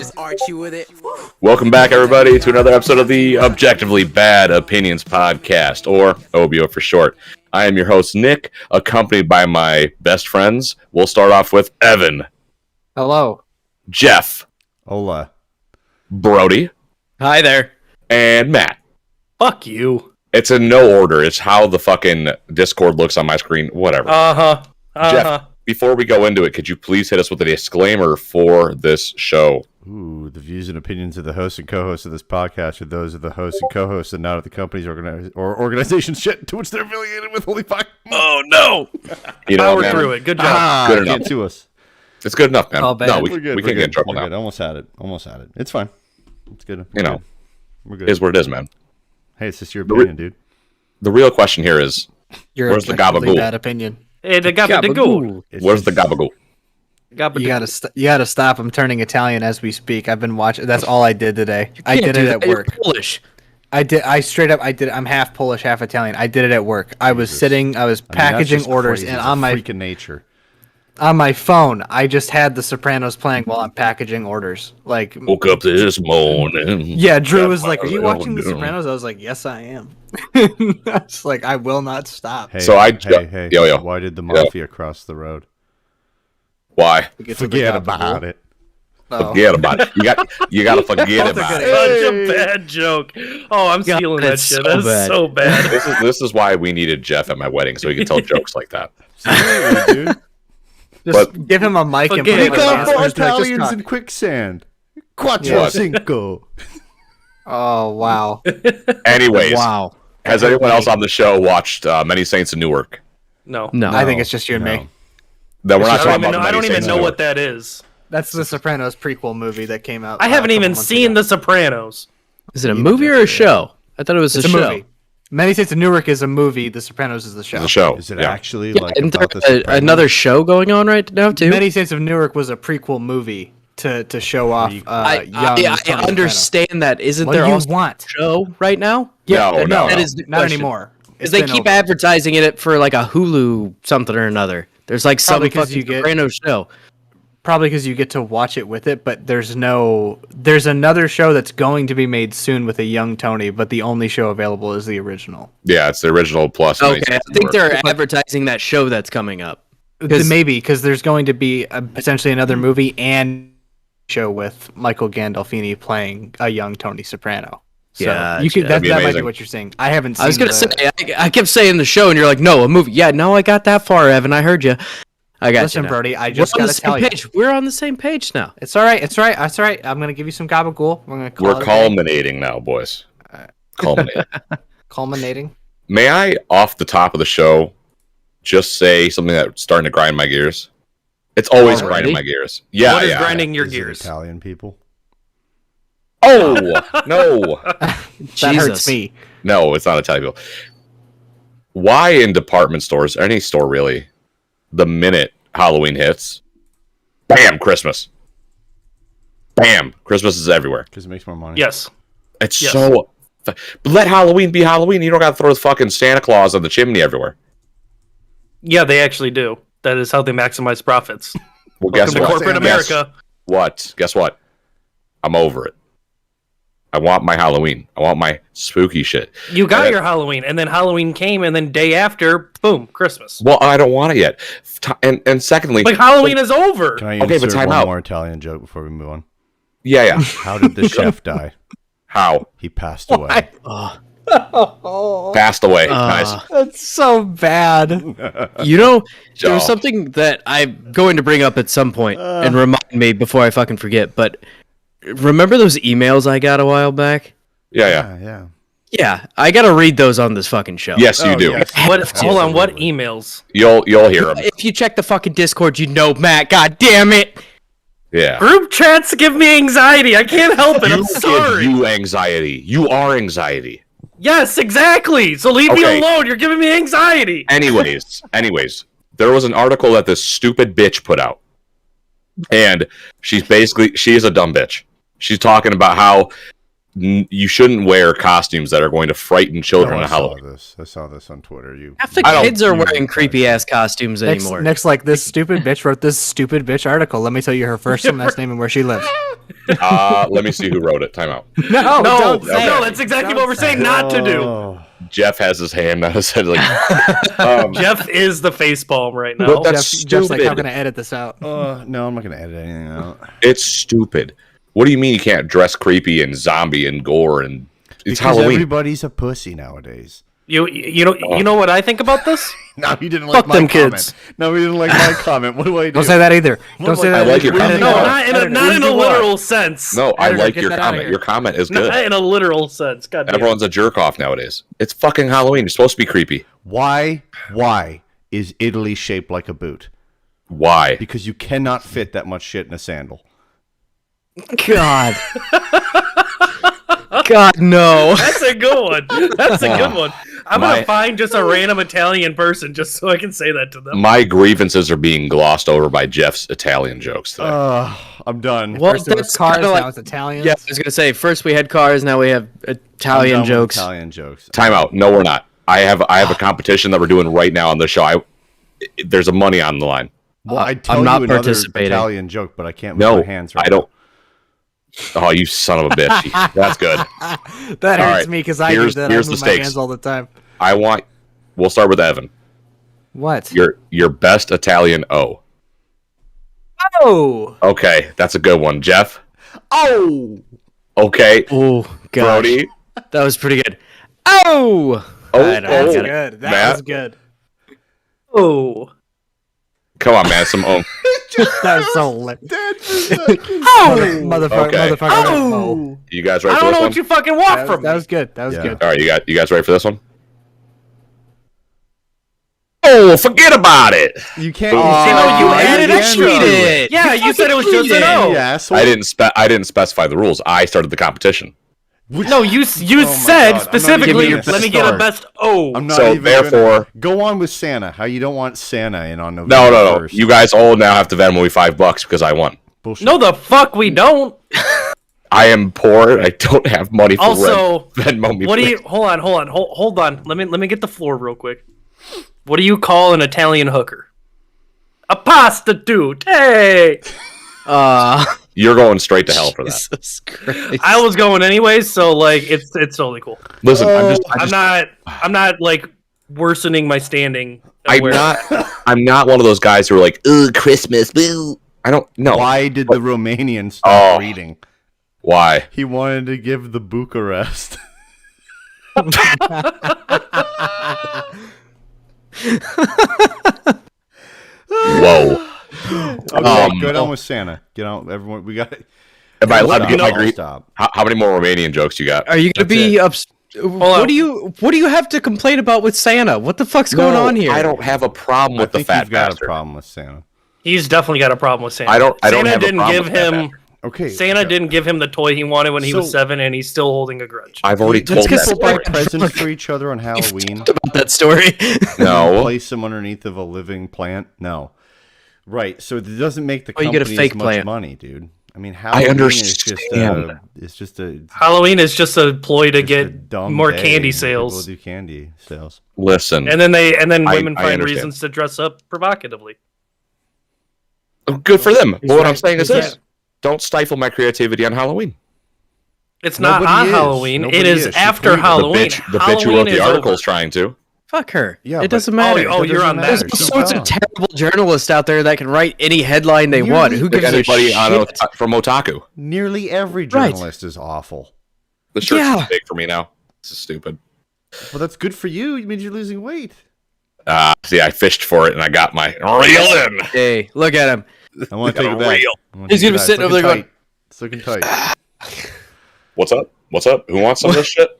just arch you with it. Welcome back, everybody, to another episode of the Objectively Bad Opinions Podcast, or OBO for short. I am your host, Nick, accompanied by my best friends. We'll start off with Evan. Hello. Jeff. Hola. Brody. Hi there. And Matt. Fuck you. It's in no order. It's how the fucking Discord looks on my screen. Whatever. Jeff, before we go into it, could you please hit us with a disclaimer for this show? Ooh, the views and opinions of the hosts and co-hosts of this podcast are those of the hosts and co-hosts and not of the companies or organizations shit to which they're affiliated with. Holy fuck. Oh, no. You know, Power man, through it. Good job. Good enough. Can't sue us. It's good enough, man. Oh, bad. No, we We're good. can't get in trouble We're now. good. Almost had it. It's fine. It's good. You know, We're it good. is what it is, man. Hey, it's just your opinion, dude. The real question here is, where's the gabagool? Bad opinion. Hey, the gabagool. Where's the gabagool? You gotta stop. I'm turning Italian as we speak. I've been watching. That's all I did today. I did it at work. You're Polish. I did. I'm half Polish, half Italian. I did it at work. I was sitting. I was packaging orders, and on my freaking nature. On my phone, I just had The Sopranos playing while I'm packaging orders. Like, Woke up this morning. yeah, Drew was like, "Are you watching The Sopranos?" I was like, "Yes, I am." It's like I will not stop. Hey, So I hey, yo. Why did the mafia cross the road? Why? Forget about it. Oh. Forget about it. You got to forget about it. Such a bad joke. Oh, I'm stealing that shit. That's so bad. This is why we needed Jeff at my wedding, so he could tell jokes like that. Seriously, dude. Just give him a mic and Forget put Pick him about on up the for answers, like, just Italians talk. in quicksand. Quattro What? cinco. Oh wow! Anyways, Wow. has anyone else on the show watched Many Saints in Newark? No. I think it's just you and me. Then we're not I talking don't even about know, I don't Many even Saints know in what Newark. that is. That's the Sopranos prequel movie that came out. I haven't a couple even months seen ago. The Sopranos. Is it a movie or a show? I thought it was It's a a show. movie. Many Saints of Newark is a movie. The Sopranos is the show. The show. Is it Yeah. actually Yeah, like isn't about there the Sopranos? another show going on right now too? Many Saints of Newark was a prequel movie to show off I young Tony Soprano. understand that. Isn't What there do you also want? a show right now? No. That is the not question. anymore. Because they keep advertising it for like a Hulu something or another. There's like some Probably 'cause fucking you get- Soprano show. Probably because you get to watch it with it, but there's another show that's going to be made soon with a young Tony, but the only show available is the original. Yeah, it's the original plus. Many Okay, Saints I in think Newark. they're advertising that show that's coming up. 'Cause- Maybe because there's going to be potentially another movie and show with Michael Gandolfini playing a young Tony Soprano. So Gotcha. you could That'd be that might be amazing. what you're saying. I haven't seen I was gonna the- say I kept saying the show, and you're like, no, a movie. Yeah, no, I got that far, Evan. I heard you. I got Listen, you. now. Brody, I We're just on the gotta same tell you. page. We're on the same page now. It's all right. It's all right. It's all right. I'm gonna give you some gabagool. We're gonna call We're it a day. culminating now, boys. Culminating. Culminating. May I, off the top of the show, just say something that's starting to grind my gears? It's always Already? grinding my gears. Yeah, What is yeah. grinding your Is it gears? Italian people. Oh no, That Jesus. hurts me. no, it's not Italian people. Why in department stores, or any store really, the minute Halloween hits, bam, Christmas. Bam, Christmas is everywhere. Because it makes more money. Yes. It's Yes. so. But let Halloween be Halloween. You don't got to throw the fucking Santa Claus on the chimney everywhere. Yeah, they actually do. That is how they maximize profits. Well, Welcome guess to what? corporate Guess America. what? Guess what? I'm over it. I want my Halloween. I want my spooky shit. You got Yeah. your Halloween, and then Halloween came, and then day after, boom, Christmas. Well, I don't want it yet. And secondly, Like Halloween is over. Can I Okay, but insert time one out. more Italian joke before we move on? yeah. How did the chef die? How? He passed away. Passed away. Nice. That's so bad. You know, there Oh. was something that I'm going to bring up at some point and remind me before I fucking forget. But remember those emails I got a while back? Yeah. Yeah. Yeah, I got to read those on this fucking show. Yes, you Oh, do. yes. What? Hold on. What Absolutely. emails? You'll hear them. If you check the fucking Discord, you know Matt. God damn it! Yeah. Group chats give me anxiety. I can't help it. I'm You sorry. give you anxiety. You are anxiety. Yes, exactly. So leave me Okay. alone. You're giving me anxiety. Anyways, there was an article that this stupid bitch put out. And she is a dumb bitch. She's talking about how you shouldn't wear costumes that are going to frighten children I on saw Halloween. this. I saw this on Twitter. You Half the I don't- kids are wearing creepy ass costumes anymore. Next, like this stupid bitch wrote this stupid bitch article. Let me tell you her first and last name and where she lives. Let me see who wrote it. Time out. No, No, don't say no, it. that's exactly Don't what we're say saying it. not to do. Oh. Jeff has his hand on his head like. Jeff is the facepalm right now. But that's Jeff's like, how stupid. can I edit this out? No, I'm not gonna edit anything out. It's stupid. What do you mean you can't dress creepy and zombie and gore and it's Because Halloween? everybody's a pussy nowadays. You know what I think about this? No, you didn't Fuck like my them comment. kids. No, we didn't like my comment. What do I do? Don't say that either. Don't say that. I like your Edit comment. it No, out. not in a literal sense. No, I Editor, like get your that outta comment. here. Your comment is good. Not in a literal sense. God damn. Everyone's a jerk off nowadays. It's fucking Halloween. You're supposed to be creepy. Why is Italy shaped like a boot? Why? Because you cannot fit that much shit in a sandal. God. God, no. That's a good one. That's a good one. I'm My- gonna find just a random Italian person just so I can say that to them. My grievances are being glossed over by Jeff's Italian jokes today. I'm done. Well, First it was that's cars, kinda now like- it's Italians. Yeah, I was gonna say first we had cars, now we have I'm Italian done with jokes. Italian jokes. Time out. No, we're not. I have a competition that we're doing right now on the show. There's a money on the line. Well, I'd tell I'm not you another participating. Italian joke, but I can't move No, my hands right I don't. Oh, you son of a bitch. That's good. That All hurts right, me because I do here's- that. I here's move the my stakes. hands all the time. We'll start with Evan. What? Your best Italian O. Oh, Okay, that's a good one. Jeff? Oh! Okay. Oh, God. Brody? That was pretty good. Oh! Oh, I don't that's get it. good. That Matt? was good. Oh. Come on, man. Some O. That was so lit. Oh. Motherfucker, Okay. motherfucker. Oh. You guys I ready for don't this know one? what you fucking want That, from that me. was good. That was Yeah. good. All right, you guys ready for this one? Oh, forget about it. You can't. you added the extra end to of it. Yeah, you said it was just an O. You asshole. I didn't specify the rules. I started the competition. No, you my said God, I'm not specifically, even gonna let me get a start. best O. I'm not So, even therefore- gonna... Go on with Santa. How you don't want Santa in on November No. 1st. You guys all now have to Venmo me $5 because I won. Bullshit. No, the fuck we don't. I am poor. I don't have money for Also, rent. Venmo me. what do you? please. Hold on. Let me get the floor real quick. What do you call an Italian hooker? A prostitute. Hey, You're going straight to hell for that. Jesus Christ. I was going anyways, so like it's totally cool. Listen, I'm not like worsening my standing. I'm not one of those guys who are like, ugh, Christmas, boo. I don't know. Why did the Romanian stop Oh. reading? Why? He wanted to give the Bucharest. Whoa. Okay, go down with Santa. Get on, everyone. We got. Am I allowed to get my Stop. grief? Stop. How many more Romanian jokes you got? Are you gonna That's be it. What do you have to complain about with Santa? What the fuck's going on here? I don't have a problem I with the think fat you've got bastard. a problem with Santa. He's definitely got a problem with Santa. I don't Santa have a didn't problem give with that him. bastard. Okay. Santa didn't give him the toy he wanted when he was So- 7, and he's still holding a grudge. I've already That's told because that People buy story. presents for each other on Halloween. about that story. No. Place them underneath of a living plant. No. Right. So it doesn't make the Oh, you company get a fake as much plant. money, dude. I mean, Halloween understand. It's just a Halloween is just a ploy to just a get dumb more day. candy People sales, do candy sales. Listen. and then women I find understand. reasons to dress up provocatively. Good for them. But what I'm right. saying is He's this: don't stifle my creativity on Halloween. It's not Nobody on is. Halloween. Nobody it is is. She after tweeted. The Halloween. The bitch who Halloween wrote the is article over. is trying to. Fuck her. Yeah, it but- doesn't matter. Oh, you're on that. There's She's all sorts gone. of terrible journalists out there that can write any headline they want. Who gives a Anybody shit? on from Otaku? Nearly every Right. journalist is awful. The shirt's Yeah. too big for me now. This is stupid. Well, that's good for you. It means you're losing weight. See, I fished for it and I got my reel in. Hey, look at him. I want to take it Got a back. reel. I wanna He's take gonna it be back. sitting It's over there looking tight. It's looking tight. What's up? What's up? Who wants some of this shit?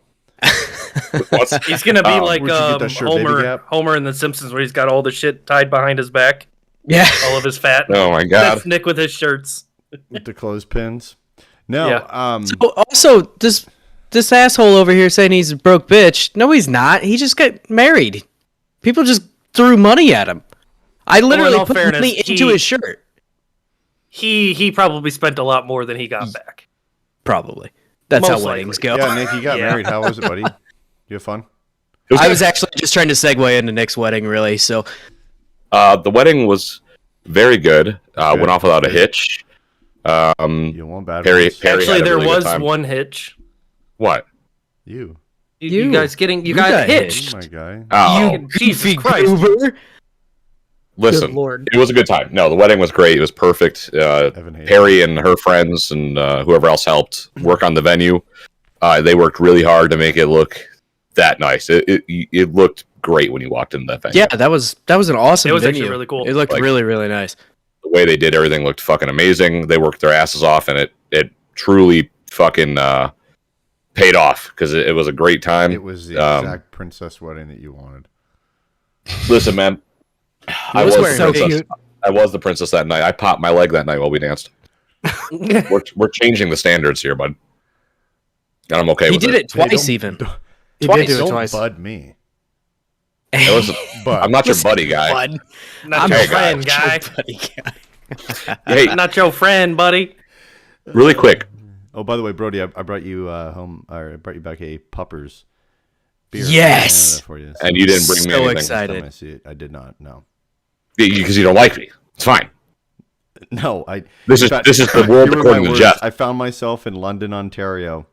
What's He's gonna be like where'd you get that shirt, Baby Gap? Homer in The Simpsons, where he's got all the shit tied behind his back, Yeah. all of his fat. Oh my god. That's Nick with his shirts. With the clothespins. No. Yeah. Oh, also, this asshole over here saying he's a broke bitch. No, he's not. He just got married. People just threw money at him. I literally all put fairness, money into his shirt. He probably spent a lot more than he got back. Probably. That's how Most weddings likely. go. Yeah, Nick, you got Yeah. married. How was it, buddy? You have fun? It I good. was actually just trying to segue into Nick's wedding, really. So The wedding was very good. Good. Went off without a Good. hitch. You want bad Perry ones? had Actually, a there really good was time. one hitch. What? You. You You. guys getting You got got hitched. Oh, my guy. Oh, Jesus goofy Christ. goober. listen. Good Lord. It was a good time. No, the wedding was great. It was perfect. Evan hates Perry and her friends and whoever else helped work on the venue. They worked really hard to make it look that nice. It looked great when you walked into that venue. Yeah, that was an awesome. It was venue. actually really cool. It looked Like- really, really nice. The way they did everything looked fucking amazing. They worked their asses off, and it truly fucking paid off because it was a great time. It was the exact princess wedding that you wanted. Listen, man, I was was wearing the pink. princess. I was the princess that night. I popped my leg that night while we danced. We're changing the standards here, bud. And I'm okay He with did it Hey, twice, don't- even. He Twice. did do it Don't twice. bud me. It was- But I'm not your buddy guy. Bud. Not I'm your a friend, guy. guy. Buddy guy. Hey, Not your friend, buddy. really quick. Oh, by the way, Brody, I brought you home. Or I brought you back a Puppers beer. Yes! For you. And you didn't bring me So anything. excited. I see it. I did not. No. Because you don't like me. It's fine. No. This is the world here were according my to words. Jeff. I found myself in London, Ontario,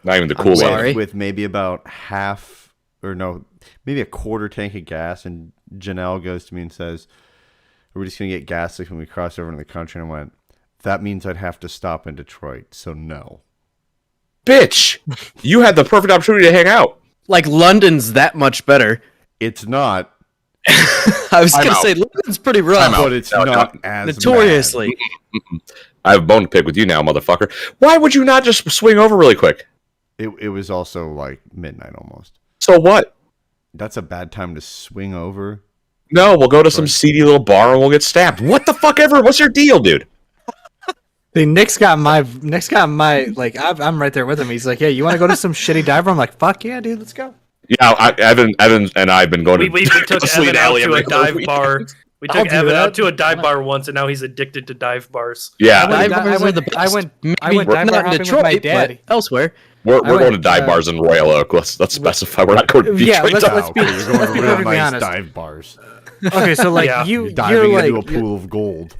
Not even the with, cool sorry. one. with maybe about half, or no, maybe a quarter tank of gas, and Janelle goes to me and says, "Are we just gonna get gas like when we cross over into the country?" And I went, "That means I'd have to stop in Detroit, so no." Bitch, you had the perfect opportunity to hang out. Like London's that much better. It's not, I was Time gonna out. say London's pretty rough. Time out. but it's No, not as Notoriously. I have a bone to pick with you now, motherfucker. Why would you not just swing over really quick? bad. It was also like midnight almost. So what? That's a bad time to swing over. No, we'll go to some seedy little bar and we'll get stabbed. What the fuck ever? What's your deal, dude? See, Nick's got my like I'm right there with him. He's like, yeah, you want to go to some shitty dive bar? I'm like, fuck yeah, dude, let's go. Yeah, Evan and I have been going We to took Sleet Evan out Alley to a every dive week. bar. We I'll took do Evan that. out to a dive bar once, and now he's addicted to dive bars. Yeah, I Dive went- bars I are the went- best. I went dive bar not in hopping with Detroit, my dad. but elsewhere. we're I going went, to dive bars in Royal Oak. Let's specify. We're not going to Yeah, Detroit. let's be- Okay, you're going let's to be real perfectly nice honest. dive bars. Okay, so like Yeah. you're Diving like into a pool of gold.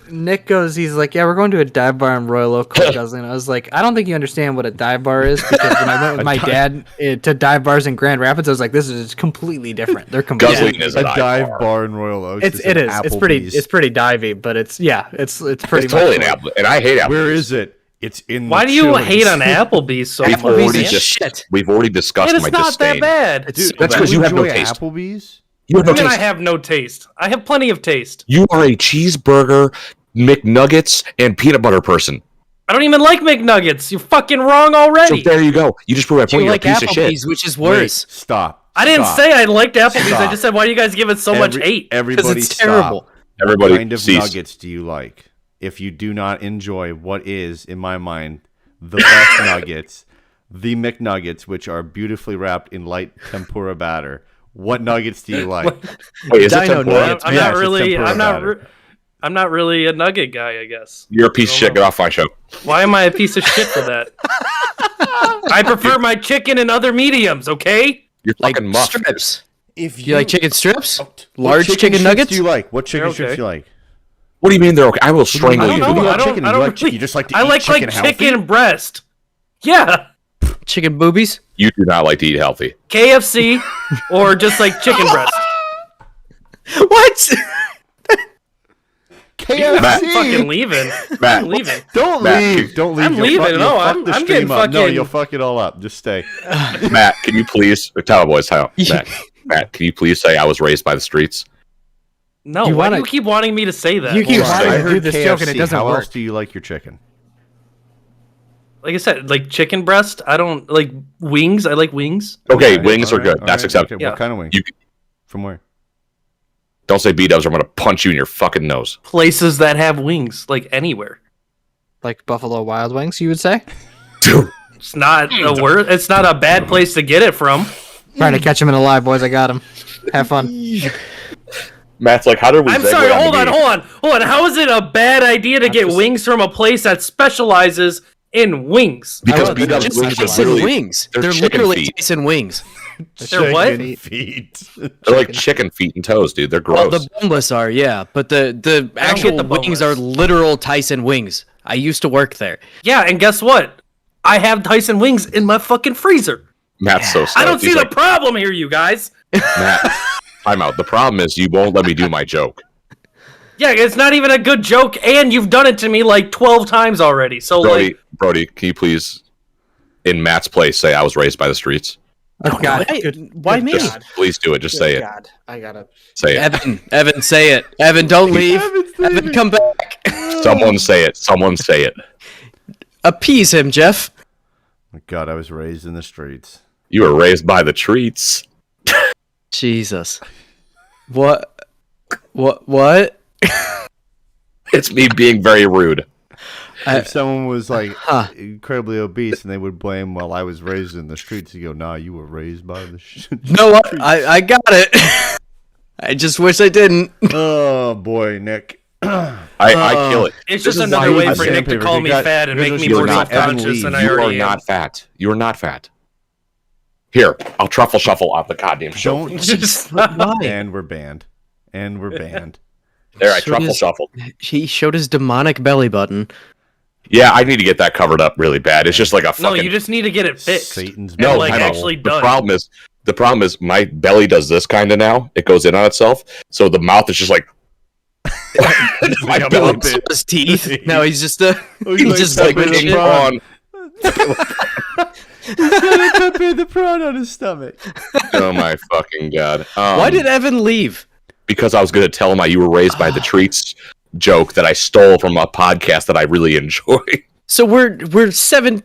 Nick goes, he's like, yeah, we're going to a dive bar in Royal Oak called Guzzling. I was like, I don't think you understand what a dive bar is because when I went with my dad to dive bars in Grand Rapids, I was like, this is completely different. They're completely Guzzling is A a dive bar in Royal Oaks. It is. It's pretty divey, but it's pretty It's much totally an like- apple, and I hate apples. Where is it? It's in. Why the do you Chili's. hate on Applebee's so We've much? already man? shit. We've already discussed It is my not disdain. that bad. It's That's so because you have no enjoy taste. Applebe's? You have no I mean, I taste. have no taste. I have plenty of taste. You are a cheeseburger, McNuggets, and peanut butter person. I don't even like McNuggets. You're fucking wrong So already. there you go. You just proved my Do point. you You're like a piece of shit. Applebee's, which is Wait, worse? stop. I didn't Stop. say I liked Applebee's. I Stop. just said, why do you guys give it so much hate? Everybody it's stop. terrible. Everybody What kind of cease. nuggets do you like? If you do not enjoy what is, in my mind, the best nuggets, the McNuggets, which are beautifully wrapped in light tempura batter, what nuggets do you like? Wait, is it Dino tempura? nuggets. I'm Yes, not it's really. tempura batter. I'm not really a nugget guy. I guess. You're a piece of shit. Get off my show. Why am I a piece of shit for that? I prefer my chicken in other mediums. Okay. You're Like fucking muff. strips. If Do you like chicken strips? What Large chicken strips nuggets? do you like? What chicken They're strips okay. do you like? What do you mean they're okay? I will strangle I you. don't if know. you like I chicken? don't. I You don't like- really- you just like to I eat like chicken healthy? chicken breast. Yeah. Chicken boobies? You do not like to eat healthy. KFC or just like chicken breast. What? KFC. Matt. I'm fucking leaving. Matt. I'm leaving. Don't Matt, leave. Don't leave. I'm You'll leaving. Fuck, you'll No, fuck I'm- the I'm stream getting up. No, fucking- you'll fuck it all up. Just stay. Matt, can you please? Time out, boys. Time out. Matt, can you please say I was raised by the streets? No, You why do wanna- you keep wanting me to say that? You keep Hold on. wanting I to do heard this KFC. joke and it doesn't How work. else do you like your chicken? Like I said, like chicken breast. I don't like wings. I like wings. Okay, Alright, wings are alright, good. alright, That's acceptable. okay. Yeah. What kind of wings? You From where? don't say B-dubs or I'm going to punch you in your fucking nose. Places that have wings, like anywhere. Like Buffalo Wild Wings, you would say? Dude, It's not a word. It's not a bad place to get it from. Trying to catch him in a lie, boys. I got him. Have fun. Matt's like, how did we I'm segue sorry. on the Hold on. meeting? Hold on. How is it a bad idea to get just- wings from a place that specializes in wings. Because Oh, beat they're up just wings are Tyson literally wings. they're They're chicken literally feet. Tyson wings. They're what? Feet. They're like chicken feet and toes, dude. They're Well, gross. the boneless are, yeah, but the actual the wings boneless. are literal Tyson wings. I used to work there. Yeah, and guess what? I have Tyson wings in my fucking freezer. Matt's so stoked. I don't see He's the like, problem here, you guys. Matt, time out. The problem is you won't let me do my joke. Yeah, it's not even a good joke, and you've done it to me like 12 times already. So, Brody, can you please, in Matt's place, say I was raised by the streets? Oh, God. Why me? Just please do it. Just say it. God, I gotta. Say it. Evan, say it. Evan, don't leave. Evan, come back. Someone say it. Someone say it. Appease him, Jeff. My God, I was raised in the streets. You were raised by the treats. Jesus. What? What? It's me being very rude. If someone was like Huh. incredibly obese and they would blame, well, I was raised in the streets, you go, nah, you were raised by the No, I got it. I just wish I didn't. Oh, boy, Nick. I kill it. it's This just is another why way you for have Nick to sandpaper. call You me got- fat and here's make what me you're more not. Evan self-conscious than leaves. I You are already am. not fat. You are not fat. Here, I'll truffle shuffle out the goddamn show. Don't. Just Why? And we're banned. And we're banned. There, I So truffle does- shuffled. He showed his demonic belly button. Yeah, I need to get that covered up really bad. It's just like a no, fucking. you just need to get it fixed. Satan's No, like time out. actually The done. problem is my belly does this kind of now. It goes in on itself, so the mouth is just like. my Like a belly puppet. His teeth. No, he's just Oh, he's just like like King shit. Prawn. Pepe the prawn on his stomach. Oh my fucking god! Why did Evan leave? Because I was going to tell him you were raised by the treats joke that I stole from a podcast that I really enjoy. So we're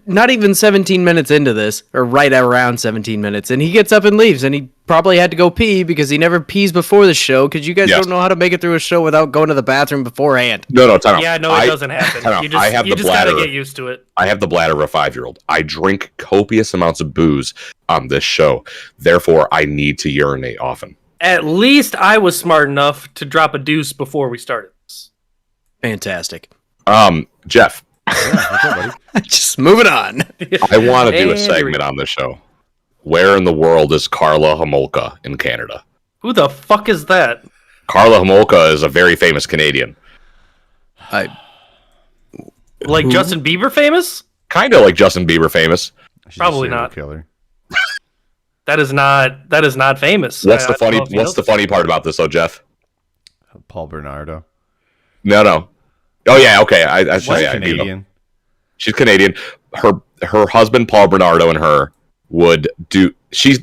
not even 17 minutes into this, or right around 17 minutes, and he gets up and leaves, and he probably had to go pee because he never pees before the show because you guys Yes. don't know how to make it through a show without going to the bathroom beforehand. No, time out. Yeah, no, it doesn't happen. time out. You just, I have you the just gotta bladder. get used to it. I have the bladder of a 5-year-old. I drink copious amounts of booze on this show. Therefore, I need to urinate often. At least I was smart enough to drop a deuce before we started this. Fantastic. Jeff, Yeah, what's up, buddy? Just moving on. I want to do a And segment on this show. Where in the world is Karla Homolka in Canada? Who the fuck is that? Karla Homolka is a very famous Canadian. Like Justin Bieber famous? Kind of like Justin Bieber famous. She's Probably a serial not. Killer. That is not famous. What's the I don't know if you know What's the this. funny part about this, though, Jeff? Paul Bernardo. No. Oh yeah, okay. I She's yeah, Canadian. She's Canadian. Her husband Paul Bernardo and her would do.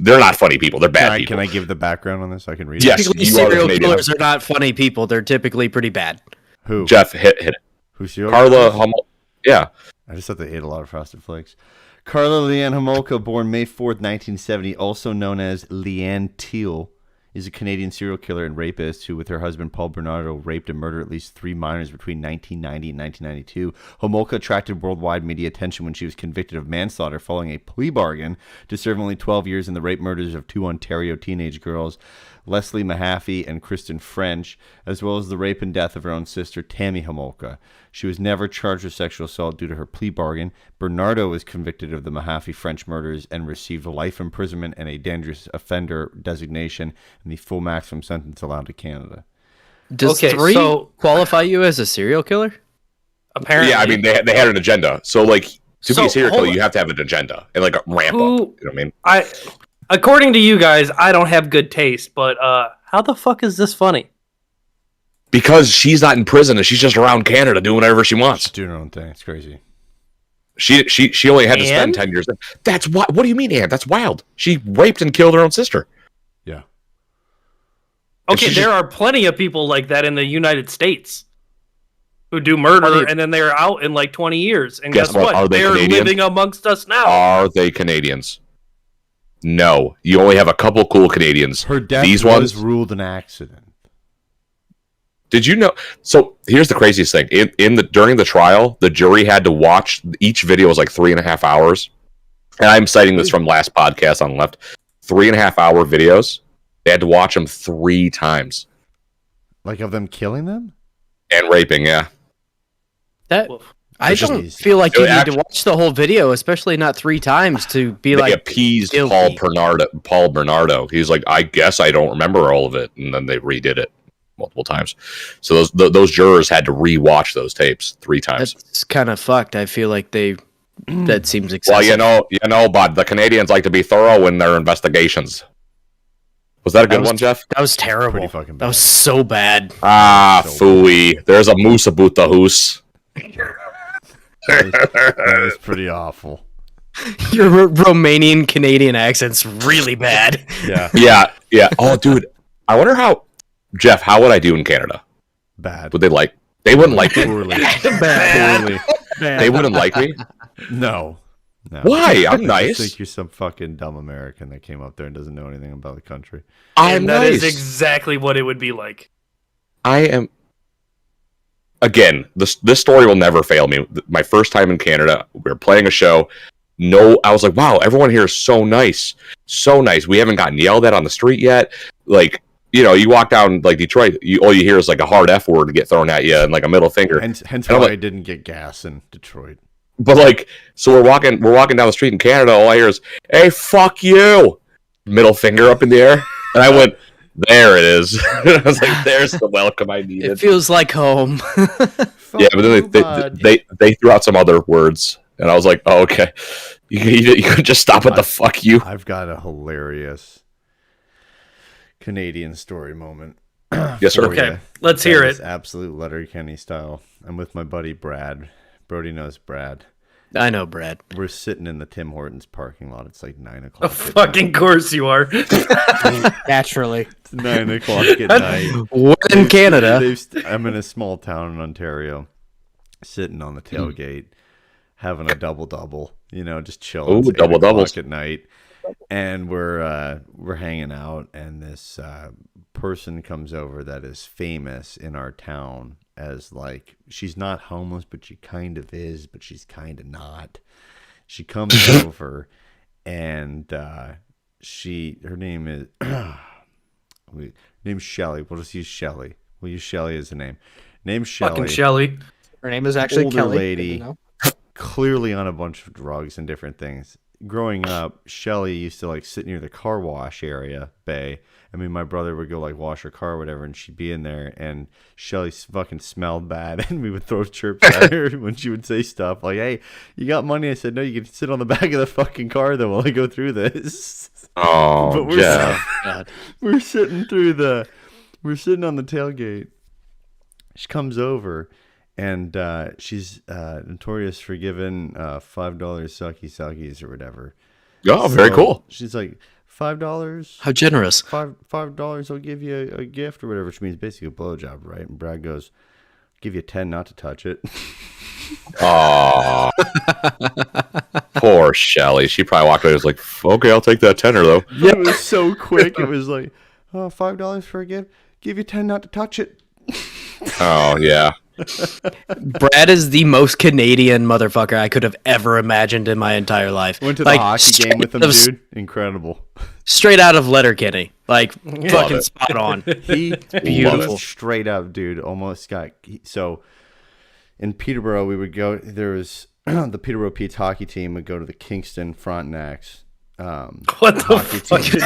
They're not funny people. They're bad people. Can I give the background on this? I can read Yes. it. Typically, you are the serial Canadian. killers are not funny people. They're typically pretty bad. Who? Jeff, hit it. Who's serial Karla killers? Homolka. Yeah. I just thought they ate a lot of Frosted Flakes. Karla Leanne Homolka, born May 4th, 1970, also known as Leanne Teal, is a Canadian serial killer and rapist who, with her husband Paul Bernardo, raped and murdered at least 3 minors between 1990 and 1992. Homolka attracted worldwide media attention when she was convicted of manslaughter following a plea bargain to serve only 12 years in the rape murders of 2 Ontario teenage girls, Leslie Mahaffey and Kristen French, as well as the rape and death of her own sister, Tammy Homolka. She was never charged with sexual assault due to her plea bargain. Bernardo was convicted of the Mahaffey-French murders and received life imprisonment and a dangerous offender designation and the full maximum sentence allowed to Canada. Does Okay, 3 so- qualify you as a serial killer? Apparently. Yeah, I mean they had an agenda. So like to be So, a serial hold killer, on. you have to have an agenda and like ramp up. Who- You know what I mean? According to you guys, I don't have good taste, but how the fuck is this funny? Because she's not in prison and she's just around Canada doing whatever she She's wants. doing her own thing. It's crazy. She only had to spend And? 10 years. That's what do you mean, Ann? That's wild. She raped and killed her own sister. Yeah. And Okay, she's there are plenty of people like that in the United States who do murder and then they're out in like 20 years. And Guess guess, what? what? Are they They're Canadian? living amongst us now. Are they Canadians? No. You only have a couple cool Canadians. Her death These was ones. ruled an accident. Did you know? So here's the craziest thing. During the trial, the jury had to watch each video was like 3.5 hours. And I'm citing this from last podcast on the left. 3.5 hour videos. They had to watch them 3 times. Like of them killing them? And raping, yeah. That Woof. I It's just- don't feel like you it need actually- to watch the whole video, especially not 3 times to be They like appeased guilty. Paul Bernardo. He's like, I guess I don't remember all of it, and then they redid it multiple times. So those jurors had to rewatch those tapes 3 times. That's kind of fucked. I feel like that seems Well, excessive. you know, but the Canadians like to be thorough in their investigations. Was that a good one, Jeff? That was terrible. Pretty fucking That bad. was so bad. Ah, So phooey. There's a moose about the hoose. That was pretty awful. Your Romanian Canadian accent's really bad. Yeah, Yeah. Oh, dude. I wonder Jeff, how would I do in Canada? bad. Would they like? They wouldn't like me. Poorly. Bad. Poorly. They wouldn't like me. No. Why? I'm I nice. think you're some fucking dumb American that came up there and doesn't know anything about the country. I'm And that nice. is exactly what it would be like. I am. Again, this story will never fail me. My first time in Canada, we were playing a show. No, I was like, wow, everyone here is so nice. So nice. We haven't gotten yelled at on the street yet. Like, you know, you walk down like Detroit, all you hear is like a hard F word to get thrown at you and like a middle finger. Hence And why I'm like- I didn't get gas in Detroit. But like, so we're walking down the street in Canada. All I hear is, "Hey, fuck you!" Middle finger up in the air, and I went, "There it is." I was like, "There's the welcome I It needed." feels like home. Yeah, but then they threw out some other words, and I was like, "Oh, okay." You could just stop at the fuck you. I've got a hilarious Canadian story moment. Yes, sir. for Okay, ya. let's hear That is it. Absolute Letterkenny style. I'm with my buddy Brad. Brody knows Brad. I know, Brad. We're sitting in the Tim Hortons parking lot. It's like 9 o'clock. Of fucking course you are. Naturally. It's 9 o'clock at night. We're in Canada. I'm in a small town in Ontario, sitting on the tailgate, having a double, you know, just chilling. Ooh, It's 8 double-doubles. o'clock at night, and we're hanging out, and this person comes over that is famous in our town as, like, she's not homeless, but she kind of is, but she's kind of not. She comes over, and her name is name's Shelly. We'll just use Shelly. We'll use Shelly as a name. Name's Fucking Shelly. Shelly. Her name is actually Older Kelly. lady. Good to know. Clearly on a bunch of drugs and different things. Growing up, Shelly used to like sit near the car wash area bay. I mean, my brother would go like wash her car or whatever, and she'd be in there, and Shelly fucking smelled bad, and we would throw chirps at her when she would say stuff like, "Hey, you got money?" I said, "No, you can sit on the back of the fucking car though while I go through this." Oh, But we're Jeff. God. we're sitting on the tailgate. She comes over, and she's notorious for giving $5 sucky or whatever. Oh, very So cool. She's like, $5, How generous. $5, I'll give you a gift or whatever, which means basically a blowjob, right? And Brad goes, give you 10 not to touch it. Oh, poor Shelly. She probably walked away and was like, "Okay, I'll take that tenner though." It was so quick. It was like, oh, $5 for a gift. Give you 10 not to touch it. Oh yeah. Brad is the most Canadian motherfucker I could have ever imagined in my entire life. Went to the Like, hockey game with him, straight dude. Incredible. Straight out of Letterkenny. Like, fucking it. spot on. He Beautiful. straight up, dude. Almost got so. In Peterborough, we would go. There was the Peterborough Pete's hockey team would go to the Kingston Frontenacs. What the Hockey fuck team.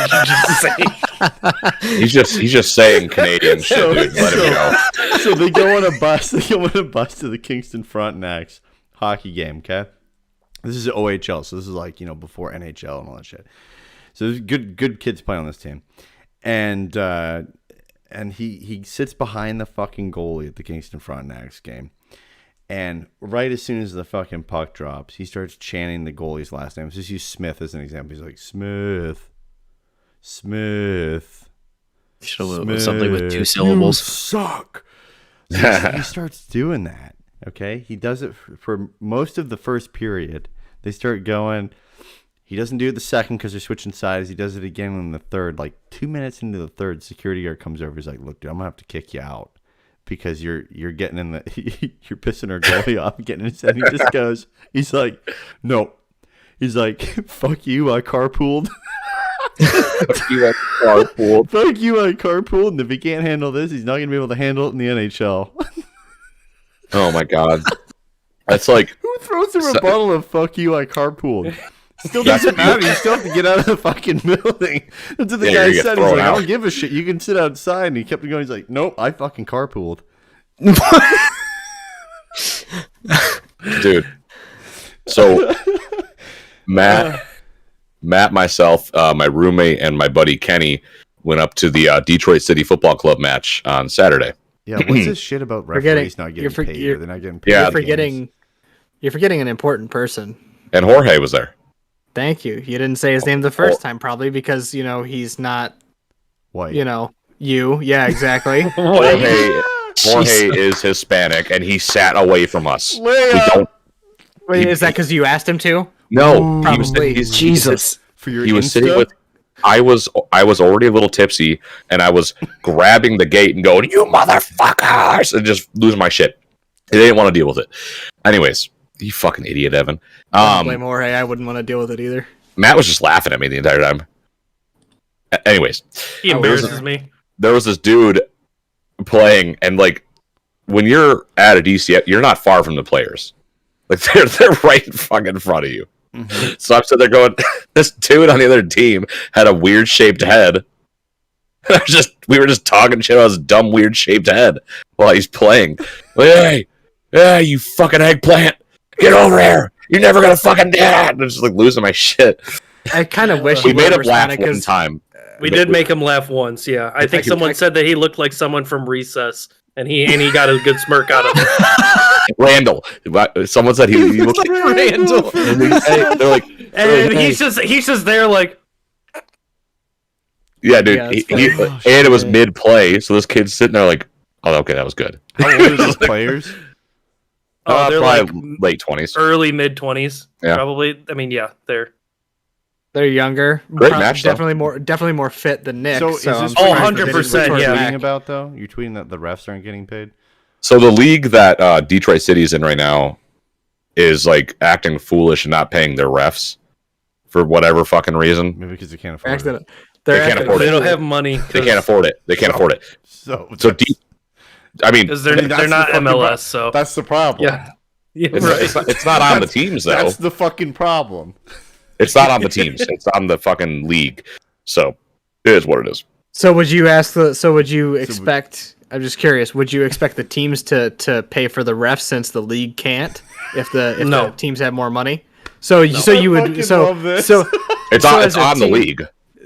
did you just say? He's just saying Canadian shit, dude. Let him go. So they go on a bus. They go on a bus to the Kingston Frontenacs hockey game. Okay, this is OHL, so this is like, you know, before NHL and all that shit. So there's good kids playing on this team, and he sits behind the fucking goalie at the Kingston Frontenacs game. And right as soon as the fucking puck drops, he starts chanting the goalie's last name. Let's just use Smith as an example. He's like, Smith. Should have something with 2 syllables. You suck. So he starts doing that. Okay, he does it for most of the first period. They start going. He doesn't do it the second because they're switching sides. He does it again in the third. Like 2 minutes into the third, security guard comes over. He's like, "Look, dude, I'm gonna have to kick you out because you're getting in the you're pissing our goalie off, getting in his head." He just goes. He's like, "No." He's like, "Fuck you, I carpooled." Fuck you, I carpooled. And if he can't handle this, he's not gonna be able to handle it in the NHL. Oh my god. That's like Who throws him a bottle of "fuck you"? I carpooled. Still doesn't matter. You still have to get out of the fucking building. That's what the Yeah, guy you get said. He's thrown like, I out. don't give a shit. You can sit outside. And he kept going. He's like, nope, I fucking carpooled. dude. So Matt, myself, my roommate, and my buddy Kenny went up to the Detroit City Football Club match on Saturday. Yeah, what's this shit about referees not getting you're- paid? you're- Or they're not getting paid. Yeah. for games? You're forgetting an important person. And Jorge was there. Thank you. You didn't say his name the first time, probably because he's not. White. You. Yeah, exactly. Jorge is Hispanic, and he sat away from us. We don't. Wait, is that because you asked him to? No, he was, Probably. Jesus. For your he was Insta? sitting with. I was already a little tipsy, and I was grabbing the gate and going, "You motherfuckers!" and just losing my shit. They didn't want to deal with it. Anyways, you fucking idiot, Evan. Don't blame Jorge. I wouldn't want to deal with it either. Matt was just laughing at me the entire time. Anyways, He embarrasses me. there was this dude playing, and like when you're at a DCF, you're not far from the players. Like they're right in fucking front of you. Mm-hmm. So I'm sitting there going, this dude on the other team had a weird shaped head. We were just talking shit about his dumb weird shaped head while he's playing. Like, hey, you fucking eggplant, get over here! You're never gonna fucking do that. I'm just like losing my shit. I kind of wish We he made would him laugh responded one because time. We did make him laugh once. Yeah, I think someone said that he looked like someone from Recess, and he got a good smirk out of it. Randall. Someone said he looked like Randall. They're like, And he's just there like, yeah, dude. Yeah, that's And it was mid play, so this kid's sitting there like, oh, okay, that was good. How old are these players? oh, they're Probably like late 20s. early mid 20s, Yeah. probably. I mean, yeah, they're. they're younger. Great match, though. definitely more fit than Nick. So is this I'm what Oh, you're surprised 100%, that he yeah. was tweeting back. about though? You're tweeting that the refs aren't getting paid. So the league that Detroit City's in right now is like acting foolish and not paying their refs for whatever fucking reason. Maybe because they can't afford Acting- it. They're They can't acting- afford They it. don't have money. They can't afford it. They can't afford it. So I mean, because I they're mean, that's not the fucking MLS. So that's the problem. yeah, yeah, it's, right. it's not on the teams though. That's the fucking problem. It's not on the teams. It's on the fucking league. So it is what it is. So would you expect? I'm just curious. Would you expect the teams to pay for the refs since the league can't? If No. the teams have more money. So you I would fucking so love this. so It's So on. as It's a on the team- league.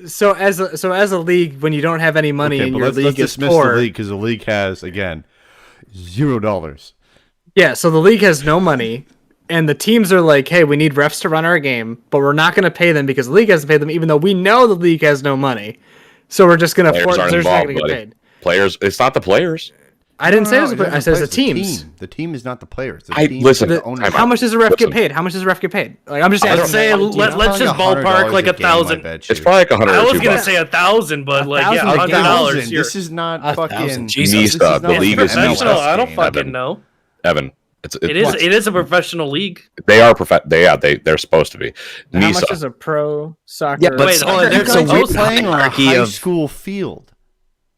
so as a league, when you don't have any money Okay, and but your let's league is dismiss poor, the league because the league has again $0. yeah. So the league has no money, and the teams are like, "Hey, we need refs to run our game, but we're not going to pay them because the league hasn't paid them, even though we know the league has no money. So we're just going to Players force. aren't They're just not involved, going to get buddy. paid." Players. It's not the players. I didn't say it was. No, I said it's the it's teams. team. The team is not the players. The I- team listen, is The- the owner. time how out. much does a ref Listen. get paid? How much does a ref get paid? Like I'm just I asking. don't say that. let's just ballpark like $1,000. It's probably like $100 I or was $2. gonna say 1,000, but like yeah, $1,000 $100. Here. This is not $1,000. fucking. Jesus. This is Nisa, not the like league an is Professional. MLS I don't game, fucking Evan. know. Evan. It is a professional league. They are they're supposed to be. How much Nisa. is a pro soccer? Yeah, but Wait, hold on, there's there's a a weird playing on a hierarchy high of school field.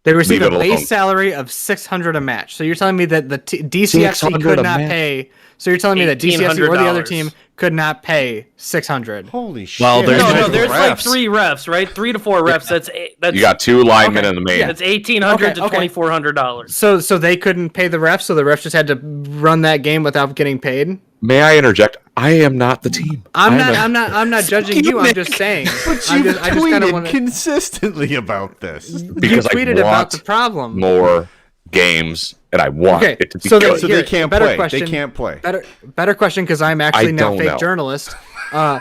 They receive Leave a it alone. base salary of $600 a match. So you're telling me that the DCFC $600 could a not match. pay. So you're telling me that DCFC or the other $1,800. team could not pay $600. Holy shit! Well, there's No, no there's like refs. 3 refs, right? 3 to 4 refs. That's You got 2 linemen Okay. in the main. Yeah. that's $1,800 to Okay. $2,400. So they couldn't pay the refs. So the refs just had to run that game without getting paid. May I interject? I am not the team. I'm not judging you. I'm just saying. But I'm you've just, I just kind of tweeted want to. consistently about this. because you tweeted I about want the problem. more games, and I want Okay, it to be so good. So Here, they can't better play. question. They can't play. Better question because I'm actually now don't fake know. journalist. You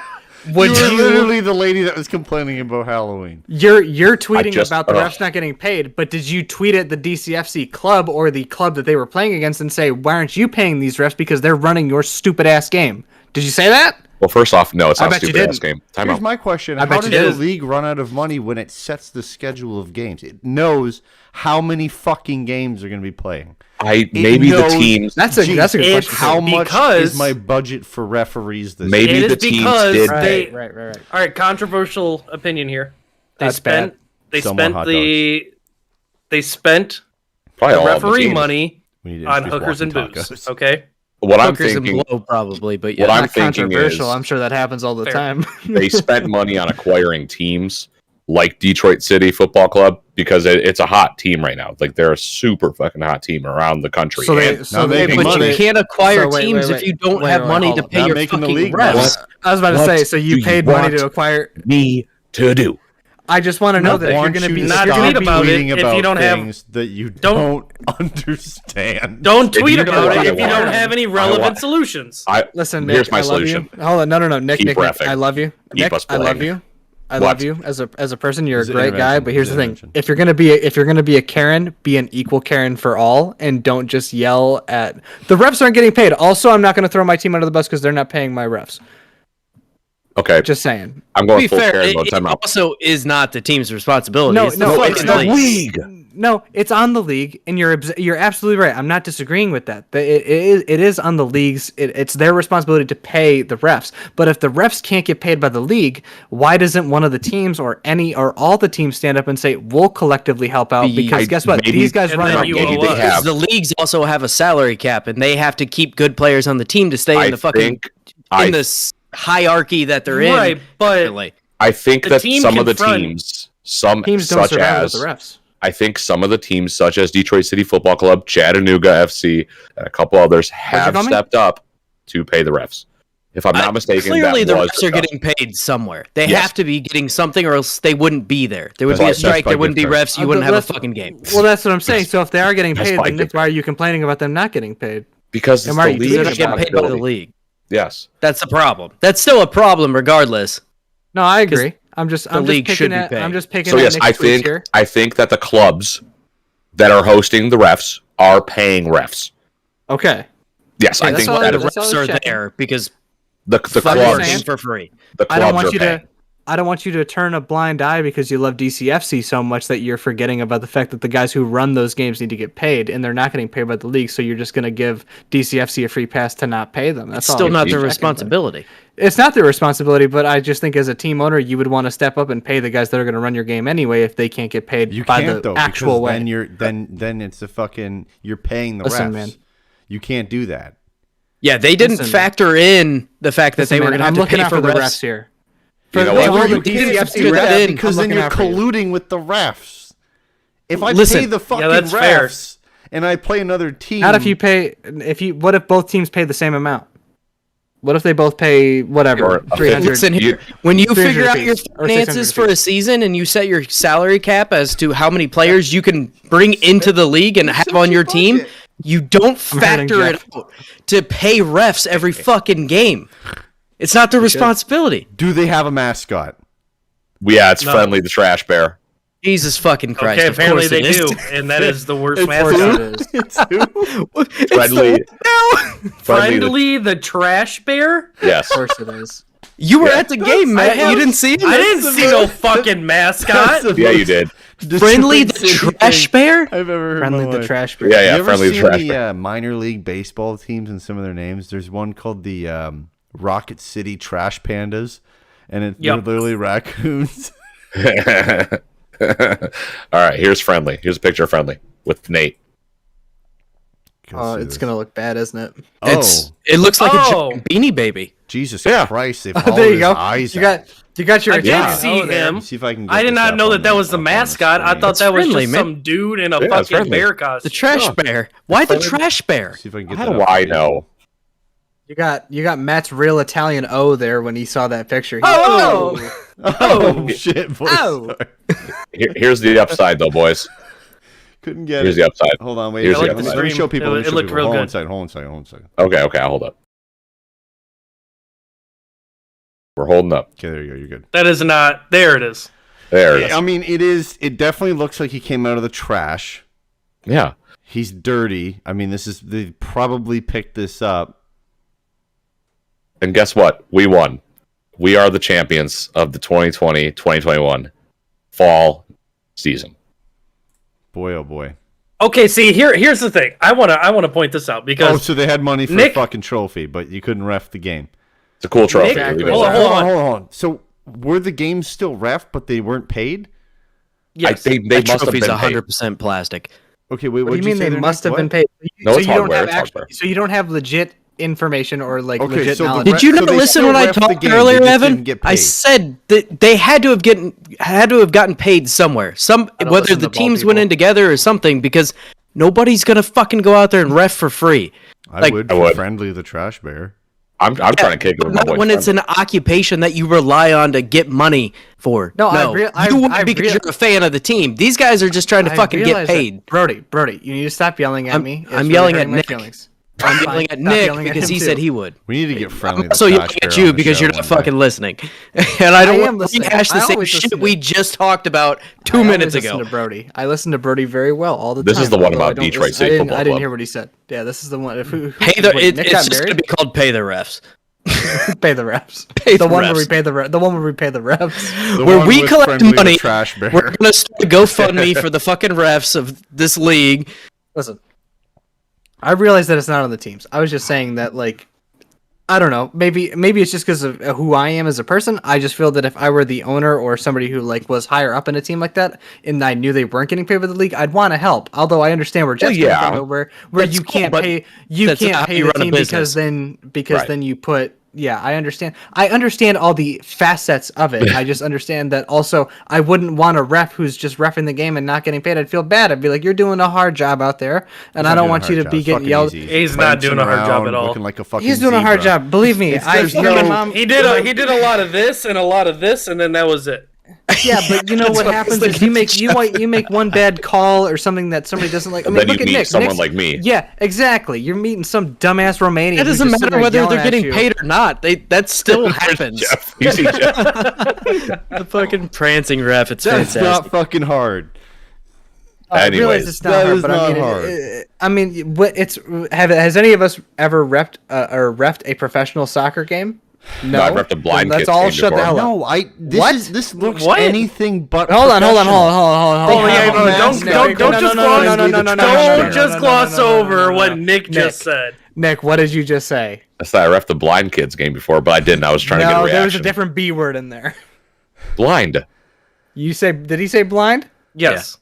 Would were you? literally the lady that was complaining about Halloween. You're tweeting just- about the refs not getting paid, but did you tweet at the DCFC club or the club that they were playing against and say, "Why aren't you paying these refs because they're running your stupid ass game"? Did you say that? Well, first off, no, it's I not a bet you stupid ass didn't. game. Time Here's out. my question: I How bet does you the did. league run out of money when it sets the schedule of games? It knows how many fucking games they're going to be playing. Maybe the knows- teams. That's a good It's question. How much because- is my budget for referees this Maybe It year? is the teams because did. they- right. All right, controversial opinion here. That's bad. They Sell more spent hot they spent Probably the all of the referee teams. money We need to on introduce hookers and walking booze. tacos. Okay, what I'm Hookers thinking, and blow probably, but what yeah. I'm Not thinking controversial. is I'm sure that happens all the Fair. time. they spent money on acquiring teams like Detroit City Football Club because it's a hot team right now. Like they're a super fucking hot team around the country. So And they making but money. you can't acquire So wait, teams wait, if you don't wait, have wait, money hold to on. pay Not your making the fucking league refs. money. I was about to What say. So do you you paid money want? to acquire. me to do. I just want to know I that if you're want going to you be to not if you're stop tweet gonna be- about it tweeting if about you don't have- things that you don't- don't understand. Don't If tweet you know about what it I if you don't want, have any I relevant want- solutions. Listen, Here's Nick, my I love solution. you. Hold on, no, Nick, Keep Nick, reffing. I love you. Keep Nick, us I love playing. you. I What? love you as a person. You're a It's an great guy. intervention. But here's It's the an thing: intervention. if you're gonna be a Karen, be an equal Karen for all, and don't just yell at the refs aren't getting paid. Also, I'm not going to throw my team under the bus because they're not paying my refs. Okay, Just saying. I'm To going be full fair, Karen it, mode. it Time out. also is not the team's responsibility. No, it's no, the it's fucking not. league. No, it's on the league, and you're absolutely right. I'm not disagreeing with that. It is on the leagues. It's their responsibility to pay the refs. But if the refs can't get paid by the league, why doesn't one of the teams or all the teams stand up and say we'll collectively help out? Because guess what? maybe- These guys and run then our you maybe game. owe they us. have. The leagues also have a salary cap, and they have to keep good players on the team to stay I in the fucking think I hierarchy that they're in. Right, but currently. I think The that team some of the confront- teams, some Teams don't such survive as with the refs. I think some of the teams, such as Detroit City Football Club, Chattanooga FC, and a couple others, have call me? stepped up to pay the refs. If I'm not mistaken, Clearly, that the was refs are getting paid somewhere. They Yes. have to be getting something, or else they wouldn't be there. There would That's be why- a that's strike. by There wouldn't be gift cards. refs. You wouldn't have a That's- fucking game. Well, that's what I'm saying. So if they are getting That's paid, why then Nick, they- why are you complaining about them not getting paid? because it's Am I the right? league They're not getting paid by the responsibility. league. Yes, That's the problem. That's still a problem, regardless. No, I agree. I'm just league picking should be at paid. I'm just picking so at yes, Nick's I tweets think here. that the clubs that are hosting the refs are paying refs. Okay. Yes, Yeah, I that's think all that I- is that's all I Refs was are checking. there because the I'm clubs. just saying. for free. The I don't clubs want are you paying. to. I don't want you to turn a blind eye because you love DCFC so much that you're forgetting about the fact that the guys who run those games need to get paid, and they're not getting paid by the league. So you're just going to give DCFC a free pass to not pay them. That's It's all still I'm not checking, their but- responsibility. It's not their responsibility, but I just think as a team owner, you would want to step up and pay the guys that are going to run your game anyway if they can't get paid You by can't the though, actual because way. then then it's a fucking you're paying the Listen, refs. man. You can't do that. Yeah, they didn't Listen, factor in the fact that Listen, they were man, going to have I'm to looking pay out for for the refs. refs here. You know For what? all the You can't DCFC do that refs, in, because I'm then you're looking out for you. colluding with the refs. If I Listen, pay the fucking that's fair. refs and I play another team, Not if you pay. What if both teams pay the same amount? What if they both pay whatever Or a 300? Listen here, You- when you 300 figure out your apiece, or 600 finances for a apiece. season and you set your salary cap as to how many players you can bring into the league and have on your team, you don't hurting factor it Jeff. out to pay refs every fucking game. It's not their responsibility. do they have a mascot? Yeah, it's No. Friendly the Trash Bear. Jesus fucking Christ! Okay, of apparently course they it is. do, and that is the worst Of course mascot. it is. It's Friendly, the- Friendly the trash bear? yes. Of course it is. You were Yeah. at the game, Matt. You didn't see it. I didn't see no fucking mascot. Yeah, you did. Friendly the trash bear. I've ever heard. Friendly in my the life. trash bear. Yeah, yeah. You ever Friendly the seen Trash the Bear. minor league baseball teams and some of their names? There's one called the Rocket City Trash Pandas, and they're Yep. literally raccoons. All right, here's Friendly. Here's a picture of Friendly with Nate. It's gonna look bad, isn't it? It looks like Oh. a giant beanie baby. Jesus Yeah. Christ! They've There hollowed you his go. eyes You got your I did Yeah. see attention. him. out. See if I can. I did not know that was the mascot. I thought that was friendly, just man. some dude in a Yeah, it's fucking friendly. bear The costume. trash bear. Why the trash bear? See if I can get How that do up I for you. know? You got Matt's real Italian O there when he saw that picture. He- Oh! Oh shit! Boy, Oh. sorry. Here's the upside, though, boys. Couldn't get Here's it. the upside. Hold on, wait. Here's a the second. upside. Let me show people. It Let me show looked people. real Hold on a good. second. Hold on a second. Hold on a second. Okay, I'll hold up. We're holding up. Okay, there you go. You're good. That is not. There it is. There it is. I mean, it is. It definitely looks like he came out of the trash. Yeah. He's dirty. I mean, they probably picked this up. And guess what? We won. We are the champions of the 2020-2021 fall season. Boy, oh boy. Okay, see here's the thing. I wanna point this out Oh, because so they had money for Nick- a fucking trophy, but you couldn't ref the game. It's a cool trophy. Nick- Leave it hold on, alone. hold on. Hold on. So were the games still ref, but they weren't paid? yes, I think they That must have trophy's been paid. 100% plastic. Okay, wait. What do What'd you mean say they there, must Nick? have been What? paid? No, So it's you don't hardware, have it's hardware. so you don't have legit information or like Okay, legit so the knowledge. Did you So not they listen still when I ref the talked game, they earlier, just Evan? didn't get I paid. said that they had to have gotten paid somewhere. don't Whether listen the to ball teams went people. in together or something, because nobody's gonna fucking go out there and ref for free. I Like- would I for would. Friendly the Trash Bear. I'm trying to kick it But with my not boy. when it's an occupation that you rely on to get money for. No, you would because you're a fan of the team. These guys are just trying to fucking get realize that- paid. Brody, you need to stop yelling at I'm- me. It's I'm really yelling hurting at my Nick. feelings. I'm Fine, yelling at stop Nick yelling at because him he too. said he would. We need to get Friendly I'm the also Trash yelling Bear at on you the because show you're one not day. fucking listening, and I don't I am want to listening. rehash the I same always shit listen to- we just talked about 2 I minutes always ago. Listen to Brody. I listen to Brody very well all the This time. is the one although I about don't Detroit listen- City I didn't, Football I didn't Club. hear what he said. Yeah, this is the one. Pay the. Wait, Nick It's got just gonna married? be called pay the refs. Pay the refs. Pay the the one where we refs. pay the one where we pay the refs. The Where one we with collect Friendly the money, Trash Bear. We're gonna start a GoFundMe for the fucking refs of this league. Listen, I realize that it's not on the teams. I was just saying that, like, I don't know. Maybe it's just because of who I am as a person. I just feel that if I were the owner or somebody who like was higher up in a team like that, and I knew they weren't getting paid by the league, I'd want to help. Although I understand where Jeff's yeah. coming from, where That's you cool, can't but pay that's not how pay you the run a team business. because Right. then you put. Yeah, I understand. I understand all the facets of it. I just understand that also I wouldn't want a ref who's just reffing the game and not getting paid. I'd feel bad. I'd be like, you're doing a hard job out there, and I don't want you to be getting yelled. He's not doing a hard job at all. Looking like a fucking He's doing a hard zebra. job. Believe me, There's me and no- my mom. He did a lot of this and a lot of this, and then that was it. Yeah, but you know what what I was happens is thinking. you make one bad call or something that somebody doesn't like. I mean, Then look you at meet Nick. someone Nick's- like me. Yeah, exactly. You're meeting some dumbass Romanian. It who's doesn't just sitting matter there whether yelling they're at getting you. paid or not. That still happens. Jeff. You see Jeff. The fucking prancing ref. It's That's fantastic. not fucking hard. I realize Anyways, it's not that hard, is but not I mean, hard. I mean, what it's has any of us ever repped or reffed a professional soccer game? No, I've repped a blind Then kids let's all game shut the before. hell up. No, What? this looks What? anything but. Hold on. professional. Oh They yeah, have no, a don't mask. don't just gloss don't just gloss over what Nick. Nick just said. Nick, what did you just say? I said I ref the blind kids game before, but I didn't. I was trying to get a No, reaction. there was a different B word in there. Blind. You say? Did he say blind? Yes.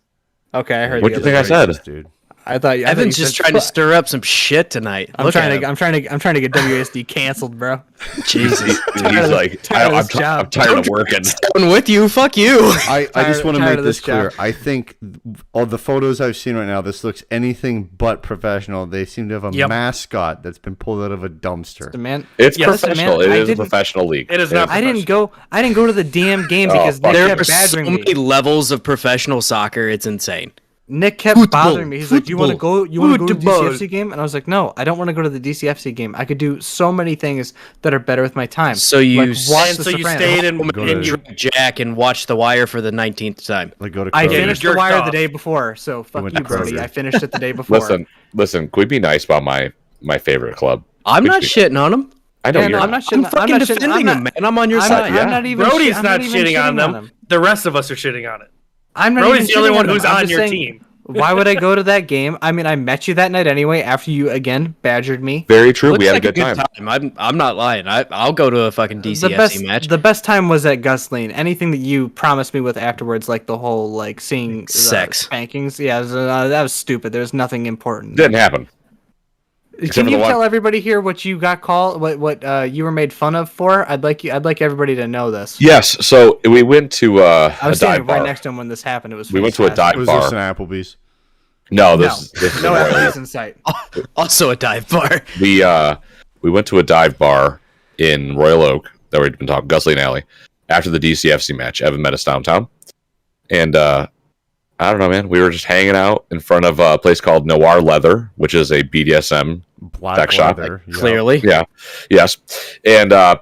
Okay, I heard. What the do you other think I one. said? Dude. I thought you Evan's just said trying to pl- stir up some shit tonight. I'm Look trying at to. him. I'm trying to get WSD canceled, bro. Jesus. He's like, tired of I'm this job. I'm tired of working. Going with you. Fuck you. I just want to tired make of this this clear. job. I think all the photos I've seen right now, this looks anything but professional. They seem to have a Yep. mascot that's been pulled out of a dumpster. The man. It's Yes, professional. man, I It is a didn't- professional league. It is not I didn't go to the damn game because fuck. Nick There kept are so badgering many me. levels of professional soccer. It's insane. Nick kept Football. bothering me. He's like, "You want to go? You want to go to the Football. DCFC game?" And I was like, "No, I don't want to go to the DCFC game. I could do so many things that are better with my time." So you like, s- watch And The so you Sopranos. stayed in Go to- and you Drink Jack and watch The Wire for the 19th time. Like go to I Kroger. finished The jerked Wire off. the day before, so fuck went you, to Brody. Kroger. I finished it the day before. Listen. Could we be nice about my favorite club? I'm Could not you- shitting on him. I know Yeah, you're no, I'm not. not shitting. I'm fucking defending him, man. I'm on your I'm side. not, I'm not even. Brody's I'm not even shitting on them. him. The rest of us are shitting on it. I'm not Brody's even the only shitting one them. who's I'm on just your saying, team. Why would I go to that game? I mean, I met you that night anyway. After you again badgered me. Very true. Looks We had like a good time. I'm not lying. I'll go to a fucking DCFC match. The best time was at Gus Lane. Anything that you promised me with afterwards, like the whole like seeing Sex. spankings, yeah, that was stupid. There's nothing important. Didn't happen. Can for you the one- tell everybody here what you got called? What you were made fun of for? I'd like everybody to know this. Yes. So we went to I a was dive standing right bar. next to him when this happened. It was. We went to a fantastic. dive Was this bar. an Applebee's? No, No, this is no a Royal. evidence in sight. Also a dive bar. We went to a dive bar in Royal Oak that we'd been talking, Gusley and Alley, after the DCFC match. Evan met us downtown, and I don't know, man. We were just hanging out in front of a place called Noir Leather, which is a BDSM. Black Sex shop, leather. yeah. Clearly. Yeah, yes, and just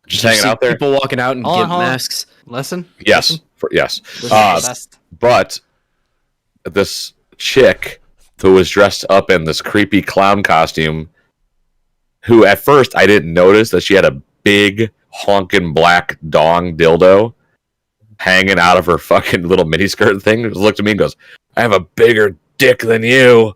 Did you hanging see out there. People walking out in Hold on, gimp hold on. masks. Listen. Yes, yes. This is Uh, the best. But this chick who was dressed up in this creepy clown costume, who at first I didn't notice that she had a big honking black dong dildo hanging out of her fucking little miniskirt thing, just looked at me and goes, "I have a bigger dick than you."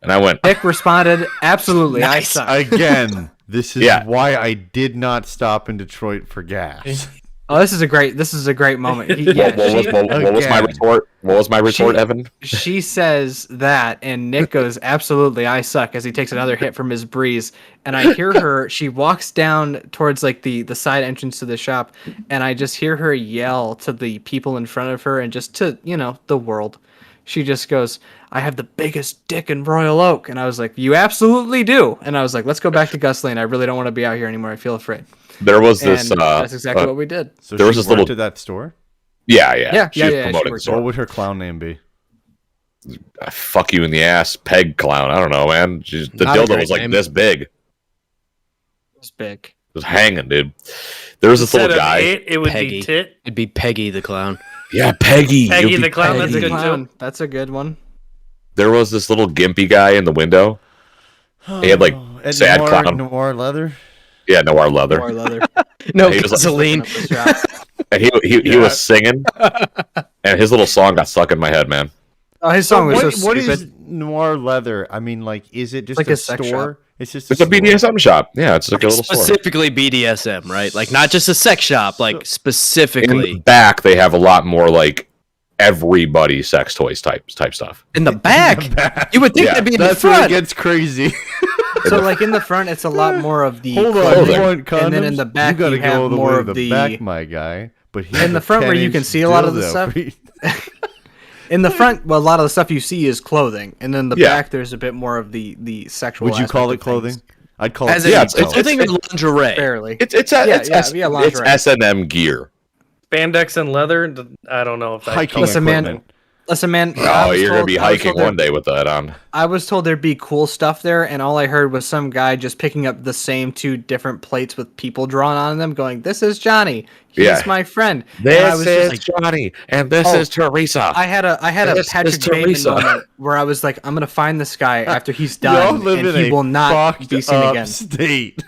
And I went, Nick responded, "Absolutely, Nice. I suck." Again, this is Yeah. why I did not stop in Detroit for gas. Oh, this is a great moment. What was my retort? What was my retort, Evan? She says that, and Nick goes, "Absolutely, I suck," as he takes another hit from his breeze. And I hear her. She walks down towards like the side entrance to the shop, and I just hear her yell to the people in front of her and just to the world. She just goes, "I have the biggest dick in Royal Oak," and I was like, "You absolutely do." And I was like, "Let's go back to Gus Lane. I really don't want to be out here anymore. I feel afraid." There was this. And that's exactly what we did. So there was she this little worked at that store. Yeah. She was she promoting the worked store. What would her clown name be? Fuck you in the ass, peg clown. I don't know, man. The Not a dildo great was like name. this big. It It's big. was hanging, dude. There was this Instead little of guy. it would Peggy. be tit. It'd be Peggy the clown. Yeah, Peggy. Peggy You'd be the clown. That's a Peggy. good Clown. too. That's a good one. There was this little gimpy guy in the window. He had like At sad noir, clown. noir leather. Yeah, noir leather. Or leather. No, He was like- Celine. And he was singing, and his little song got stuck in my head, man. Oh, his song was so What stupid. is noir leather? I mean, like, is it just Like a a sex store? shop. It's just It's a store. BDSM shop. Yeah, it's like a little store. Specifically BDSM, right? Like not just a sex shop, like In the specifically. back, they have a lot more like everybody sex toys type stuff. In the back? You would think Yeah, that'd be in the That's where it front. gets crazy. So, like in the front, it's a lot more of the Hold on, clothing, you want condoms? and then in the back, you you, gotta have go all the more way to of the the. back, my guy. But In the front where you can see a lot of the stuff. In the front, well, a lot of the stuff you see is clothing, and then the Yeah. back, there's a bit more of the sexual. Would you call it aspect of things. clothing? I'd call As it. in, Yeah, it's it's- clothing or lingerie. Barely. It's Yeah, lingerie. S&M gear. Spandex and leather. I don't know if that. Hiking counts. Listen, man. equipment. Listen, man. Oh, you're gonna be hiking one day with that on. I was told there'd be cool stuff there, and all I heard was some guy just picking up the same two different plates with people drawn on them, going, "This is Johnny. He's Yeah. my friend." And I was just like, Johnny, and this Oh, is Teresa. I had a This is Patrick Bateman Teresa. moment where I was like, I'm gonna find this guy after he's Y'all done, live and in he a will not fucked be seen up again. state.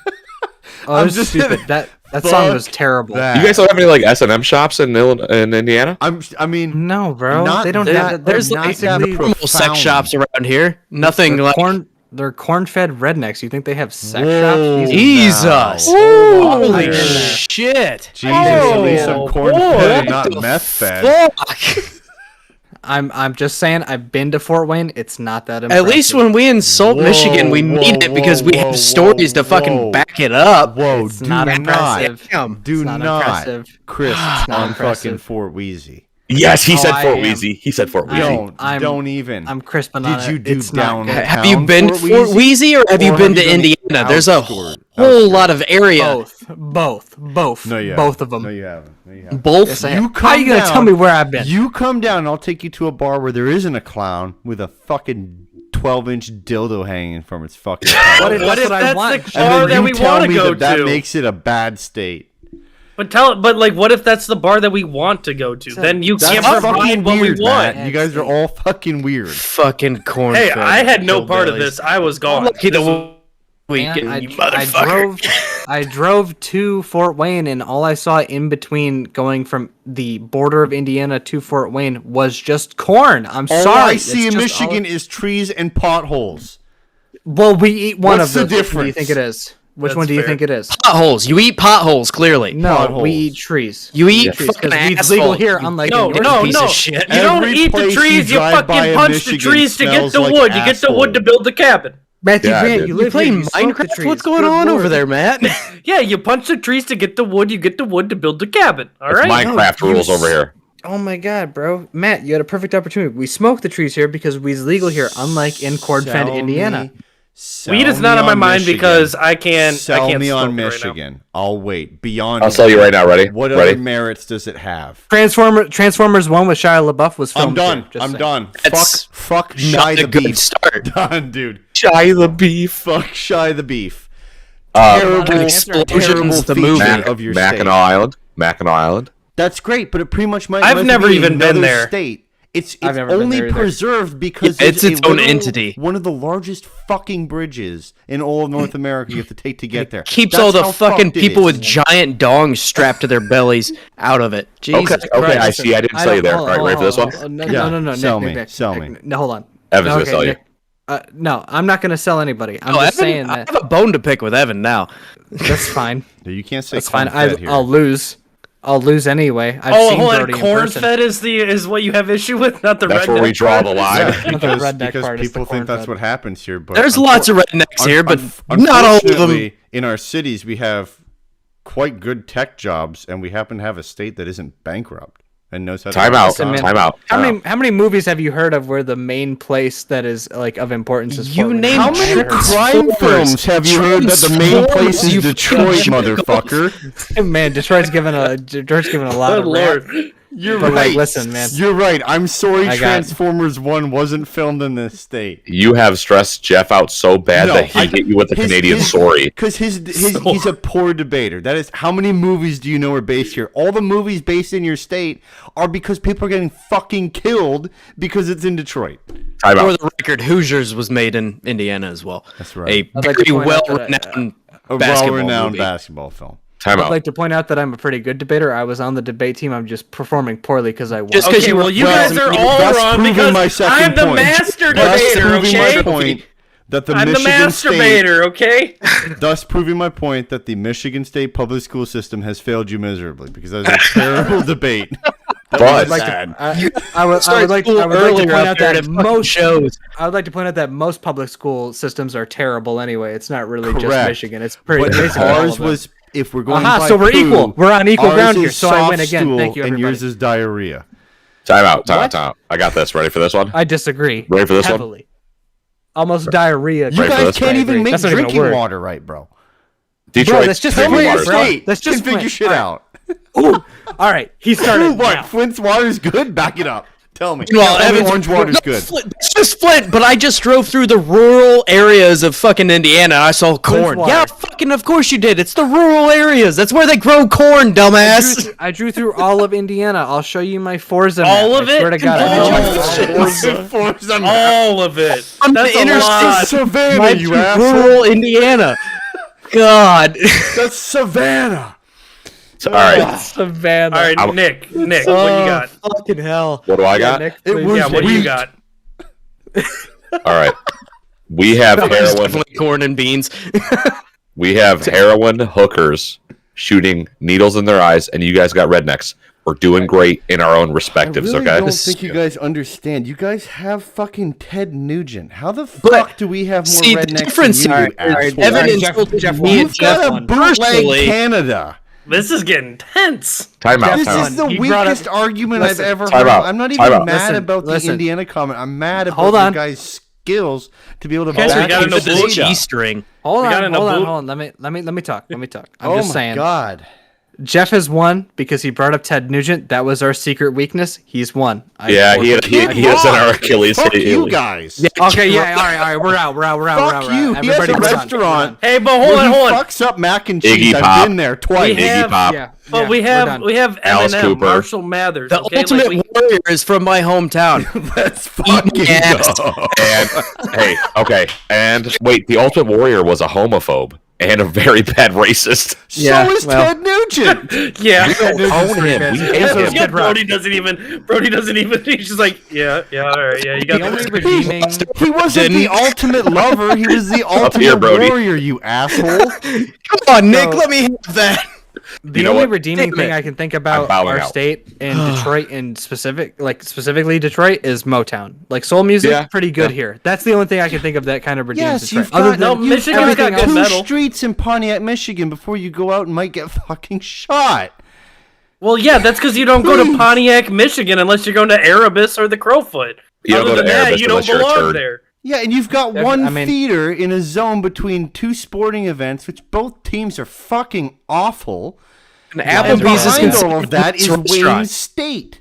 Oh, I'm it was just stupid. gonna- That song was Fuck terrible. that. You guys don't have any like S&M shops in Indiana? I mean, No, bro, Not they don't that- have. There's They're like basically normal sex profound. shops around here. Nothing they're like they're corn-fed rednecks. You think they have sex Whoa. shops? Jesus. Now. Holy Whoa. shit. Jesus, at least some Oh, corn boy. fed, not meth fed. Fuck. I'm just saying. I've been to Fort Wayne. It's not that At impressive. least when we insult Whoa, Michigan, we whoa, mean it because we whoa, have whoa, stories to fucking whoa. back it up. Whoa, It's do not not, impressive. Damn. do It's not not, impressive. Chris, not on impressive. fucking Fort Wheezy. Yes, he Oh, said I Fort am. Wheezy. He said Fort I Wheezy. am. Don't even. I'm crisping on Did it. you do It's not down? good. Have you Town been Fort to Fort Wheezy? Wheezy or have you Or been to have you done the Indiana? There's a outskirt- whole outskirt? lot of area. Both. No, you both haven't. of them. No, you haven't. No, you haven't. Both. Yes, I You have. come How are you gonna down- tell me where I've been? You come down and I'll take you to a bar where there isn't a clown with a fucking 12-inch dildo hanging from its fucking What collar. if What if that's what I that's want? the And bar then that you we tell want to me go that to? makes it a bad state. But like, what if that's the bar that we want to go to? Then you That's can't fucking provide what we weird, want. Matt. You guys are all fucking weird. Fucking corn. Hey, I had no part of this. I was gone. Lucky This the was- weekend, Man, you motherfucker. I drove to Fort Wayne, and all I saw in between going from the border of Indiana to Fort Wayne was just corn. I'm All sorry. I see it's in just all- Michigan is trees and potholes. Well, we eat one What's of the those. Which one do you difference? think it is? Which That's one do you fair. think it is? Potholes. You eat potholes, clearly. No, Potholes. we eat trees. You eat trees fucking because weed's asphalt. legal here, unlike No, in your no, piece no. of shit. You don't Every eat the place trees. you You drive by fucking in punch the Michigan trees to get smells the like wood. You get the wood asshole. to build the cabin. Matthew Yeah, Grant, dude. you You live play here. You smoke the Minecraft? trees. What's going Good on lord. over there, Matt? Yeah, you punch the trees to get the wood. You get the wood to build the cabin. All It's right. Minecraft No, rules you over here. Oh my god, bro. Matt, you had a perfect opportunity. We smoke the trees here because weed's legal here, unlike in corn-fed Indiana. Weed is not on my mind because I can't. Sell I can't me smoke on it right now. Michigan. I'll wait. Beyond. I'll sell you right now. Ready? What Ready? other merits does it have? Transformers 1 with Shia LaBeouf was filmed I'm done. here, just I'm saying. done. That's Fuck Not Shy a the good Beef. start. Done, dude. Shy the beef. Fuck Shy the Beef. Terrible, Explosions, the feature movie. of your Mackinac state. Island. Mackinac Island. That's great, but it pretty much might. I've might never be even been another there. State. It's I've never been only there either. preserved because Yeah, it's there's its a own literal- entity. One of the largest fucking bridges in all of North America you have to take to get there. Keeps That's all the how fucking fucked it people is. with giant dongs strapped to their bellies out of it. Jesus Okay, Christ. I see. I didn't sell you there. All right, ready for this one? No, Yeah, no, sell Nick, me, Nick, sell Nick, me. No, hold on. Evan's gonna sell you. Nick, no, I'm not going to sell anybody. I'm Oh, just saying I that. have a bone to pick with Evan now. That's fine. No, you can't say That's fine. confed here. I'll lose. I'll lose anyway. I've Oh, seen hold on. Brody in Corn person. fed is what you have issue with, not the That's redneck where we draw part? the line. Yeah, because, redneck because part is the people think that's corn-fed. what happens here. But There's lots of rednecks here, but not all of them. unfortunately, in our cities, we have quite good tech jobs, and we happen to have a state that isn't bankrupt and knows how to Time out. Listen, man. Time out. How many movies have you heard of where the main place that is like of importance is You Portland? named How many Transformers. crime films have you heard that the main place is You Detroit, fucking motherfucker? Man, Detroit's given a lot Good of lord. rap. You're But, right. like, listen, man. You're right. I'm sorry. I got- Transformers 1 wasn't filmed in this state. You have stressed Jeff out so bad that he hit you with the Canadian sorry. Because he's a poor debater. That is, how many movies do you know are based here? All the movies based in your state are because people are getting fucking killed because it's in Detroit. Time For out. the record, Hoosiers was made in Indiana as well. That's right. A I'd like to very point out that, well-renowned A basketball well-renowned movie. basketball film. Time I'd out. like to point out that I'm a pretty good debater. I was on the debate team. I'm just performing poorly because I won. Just 'cause Okay, you were well, you well, guys are you- all Thus wrong proving because my second I'm the point. master Thus debater, proving okay? my point that the I'm the Michigan State, masturbator, okay? thus proving my point that the Michigan State public school system has failed you miserably because that was a terrible debate. That But- was sad. I would like to point out that most shows. I would like to point out that most public school systems are terrible anyway. It's not really just Correct. Michigan. It's pretty. But basically all ours of it. was, if we're going Aha, by so we're poo, equal. We're on equal ours ground here, is so I win soft again. Thank you, stool, and everybody. yours is diarrhea. Time out. Time out. What? Time out. I got this. Ready for this one? I disagree. Ready for this one? heavily. Almost diarrhea. You Right, guys that's can't right. even make That's not even a drinking word. water right, bro. Detroit. Bro, that's just drinking Tell me Flint, your water. bro. state. That's just Can figure Flint. shit All out. All right, he started. What? now. Flint's water is good? Back it up. Tell me. Well, Tell me Evans, orange water is no, good. Flint, it's just Flint, but I just drove through the rural areas of fucking Indiana. And I saw corn. water. Yeah, fucking of course you did. It's the rural areas. That's where they grow corn, dumbass. I drew through all of Indiana. I'll show you my Forza map. All of I swear it? to God. All I of All of it. On That's the a interstate lot. Savannah, Right you through asshole. rural Indiana. God. That's Savannah. All right. Savannah. All right, Nick, what you got? Fucking hell. What do I got? Nick, It please. was Yeah, what do you wheat. got? All right. We have It's heroin. definitely corn and beans. We have heroin hookers shooting needles in their eyes, and you guys got rednecks. We're doing great in our own I respectives. really Okay. don't think you guys understand. You guys have fucking Ted Nugent. How the But- fuck do we have more See, the rednecks difference than you, here- you asshole? Evan Alright, insulted Jeff me won. and You've Jeff got a won. bootleg Personally, Canada. This is getting tense. Time out. Jeff This Time out. is the He brought weakest up- argument Listen, I've ever time heard. out, I'm not time even out. mad Listen, about the listen. Indiana comment. I'm mad about Hold you on. guys' skills to be able to Okay, so we back got up into the blue data. G-string. Hold We got on, in a hold on, boot. hold on. Let me talk. Let me talk. I'm Oh just my saying. god. Jeff has won because he brought up Ted Nugent. That was our secret weakness. He's won. Yeah, he is in our Achilles Fuck heel. you guys. Okay, yeah, all right. We're out. Fuck you. He has Everybody a move on. restaurant. Hey, but where hold he on. fucks up mac and cheese. Iggy I've Pop. been there twice. We have- Iggy Pop. Yeah, But yeah, we we're have done. Alice Eminem, Cooper. Marshall Mathers. The okay? ultimate Like, warrior is from my hometown. Let's fucking ass. go. And hey, okay. And wait, the Ultimate Warrior was a homophobe and a very bad racist. Yeah, So is well. Ted Nugent. yeah. Own him. We hate so him. is Yeah, Kid Rock. Brody doesn't even. He's just like, yeah, all right, yeah. You got The only that. redeeming. He wasn't the ultimate lover. He was the ultimate here, Brody. warrior, you asshole. Come on, Nick. So- Let me have that. The You know only what? redeeming Damn thing it. I can think I'm about bowing our out. state and Detroit and specifically Detroit is Motown. Like soul music, Yeah, pretty good here. That's the only thing I can think of that kind of redeems Yes, Detroit. you've Other got, than no, you've Michigan's got everything good else- two metal. streets in Pontiac, Michigan before you go out and might get fucking shot. Well, yeah, that's because you don't go to Pontiac, Michigan, unless you're going to Erebus or the Crowfoot. You don't Other go to than that, Erebus you don't unless you're a belong turd. there. Yeah, and you've got Yeah, one I mean- theater in a zone between two sporting events, which both teams are fucking awful. And And Applebee's is behind all considered of that is a restaurant. Wayne State.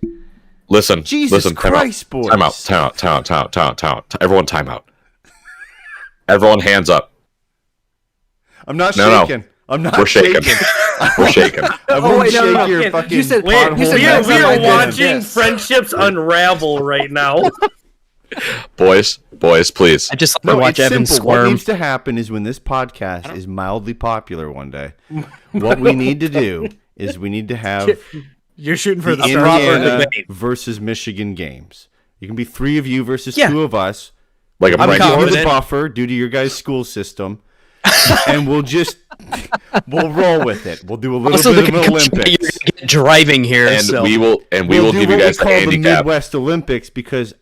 Listen, Jesus listen, time Christ, out. boys. Time out. Everyone time out. Everyone hands up. I'm not No, no. shaking. I'm not We're shaking. We're shaking. I won't wait, no, shake no, your Ken, fucking you said- pothole you said We Yeah, are, that's we not are like that. watching Yes. friendships unravel right now. Boys, please. I just like No, to watch it's Evan simple. What squirm. needs to happen is when this podcast is mildly popular one day, what we need to do is we need to have You're shooting for the the start. Indiana debate. versus Michigan games. You can be 3 of you versus Yeah. 2 of us. Like a I'm break. Give you the confident. buffer due to your guys' school system, and we'll roll with it. We'll do a little Also, bit the of an concussion that Olympics. get driving here. And So we will We'll do give you what guys we the call the handicap. Midwest Olympics because,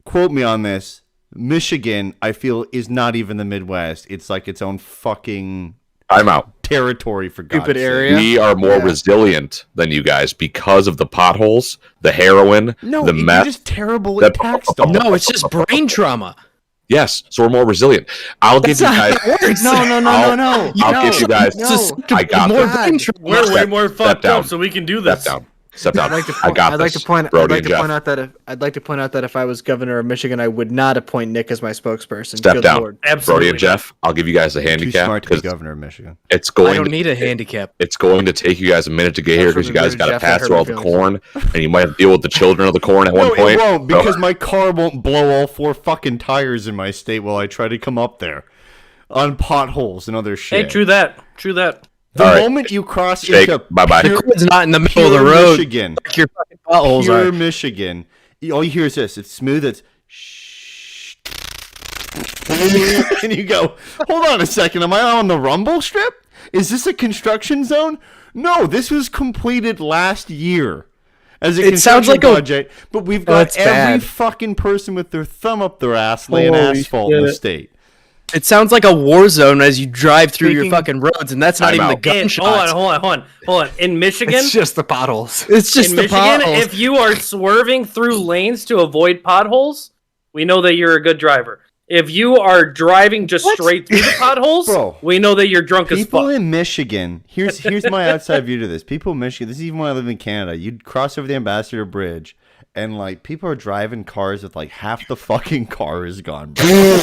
quote me on this, Michigan, I feel, is not even the Midwest. It's like its own fucking I'm out. territory for God's Stupid sake. area. We are more Yeah. resilient than you guys because of the potholes, the heroin, No, the you're meth. just terrible at tax dollars. no, it's just brain trauma. Yes, so we're more resilient. I'll give you guys. I'll give you guys. I got more this. brain trauma. We're way Step- more step fucked down. up, so we can do Step this. down. Step down. I'd like to I point, got I'd like this. to point, Brody I'd like and to Jeff. point out that I'd like to point out that if I was governor of Michigan, I would not appoint Nick as my spokesperson. Step Good down. Lord. Absolutely. Brody and Jeff, I'll give you guys a Too handicap smart to be because governor of Michigan. it's I going. don't To, need a handicap. it's going to take you guys a minute to get here because you guys got to Jeff, that pass hurt through my all the feelings. corn, and you might have to deal with the children of the corn at one No, point. it won't So- because my car won't blow all 4 fucking tires in my state while I try to come up there on potholes and other shit. Hey, true that. True that. The All right. moment you cross Shake. into Bye-bye. pure, It's not in the middle of the pure road. Michigan, Like your fucking potholes pure are. Michigan, all you hear is this. It's smooth. It's shh. And you go, hold on a second. Am I on the rumble strip? Is this a construction zone? No, this was completed last year as a It sounds construction like a- project. But we've got that's every bad. fucking person with their thumb up their ass laying Holy asphalt in the shit. state. It sounds like a war zone as you drive through your Speaking- fucking roads, and that's not Time even the out. And, gunshots. hold on. In Michigan, It's just the potholes. It's just in the Michigan, potholes. if you are swerving through lanes to avoid potholes, we know that you're a good driver. If you are driving just straight through the potholes, Bro, we know that you're drunk as People fuck. in Michigan, here's my outside view to this. People in Michigan, this is even when I live in Canada. You'd cross over the Ambassador Bridge, and like people are driving cars with like half the fucking car is gone. Bro.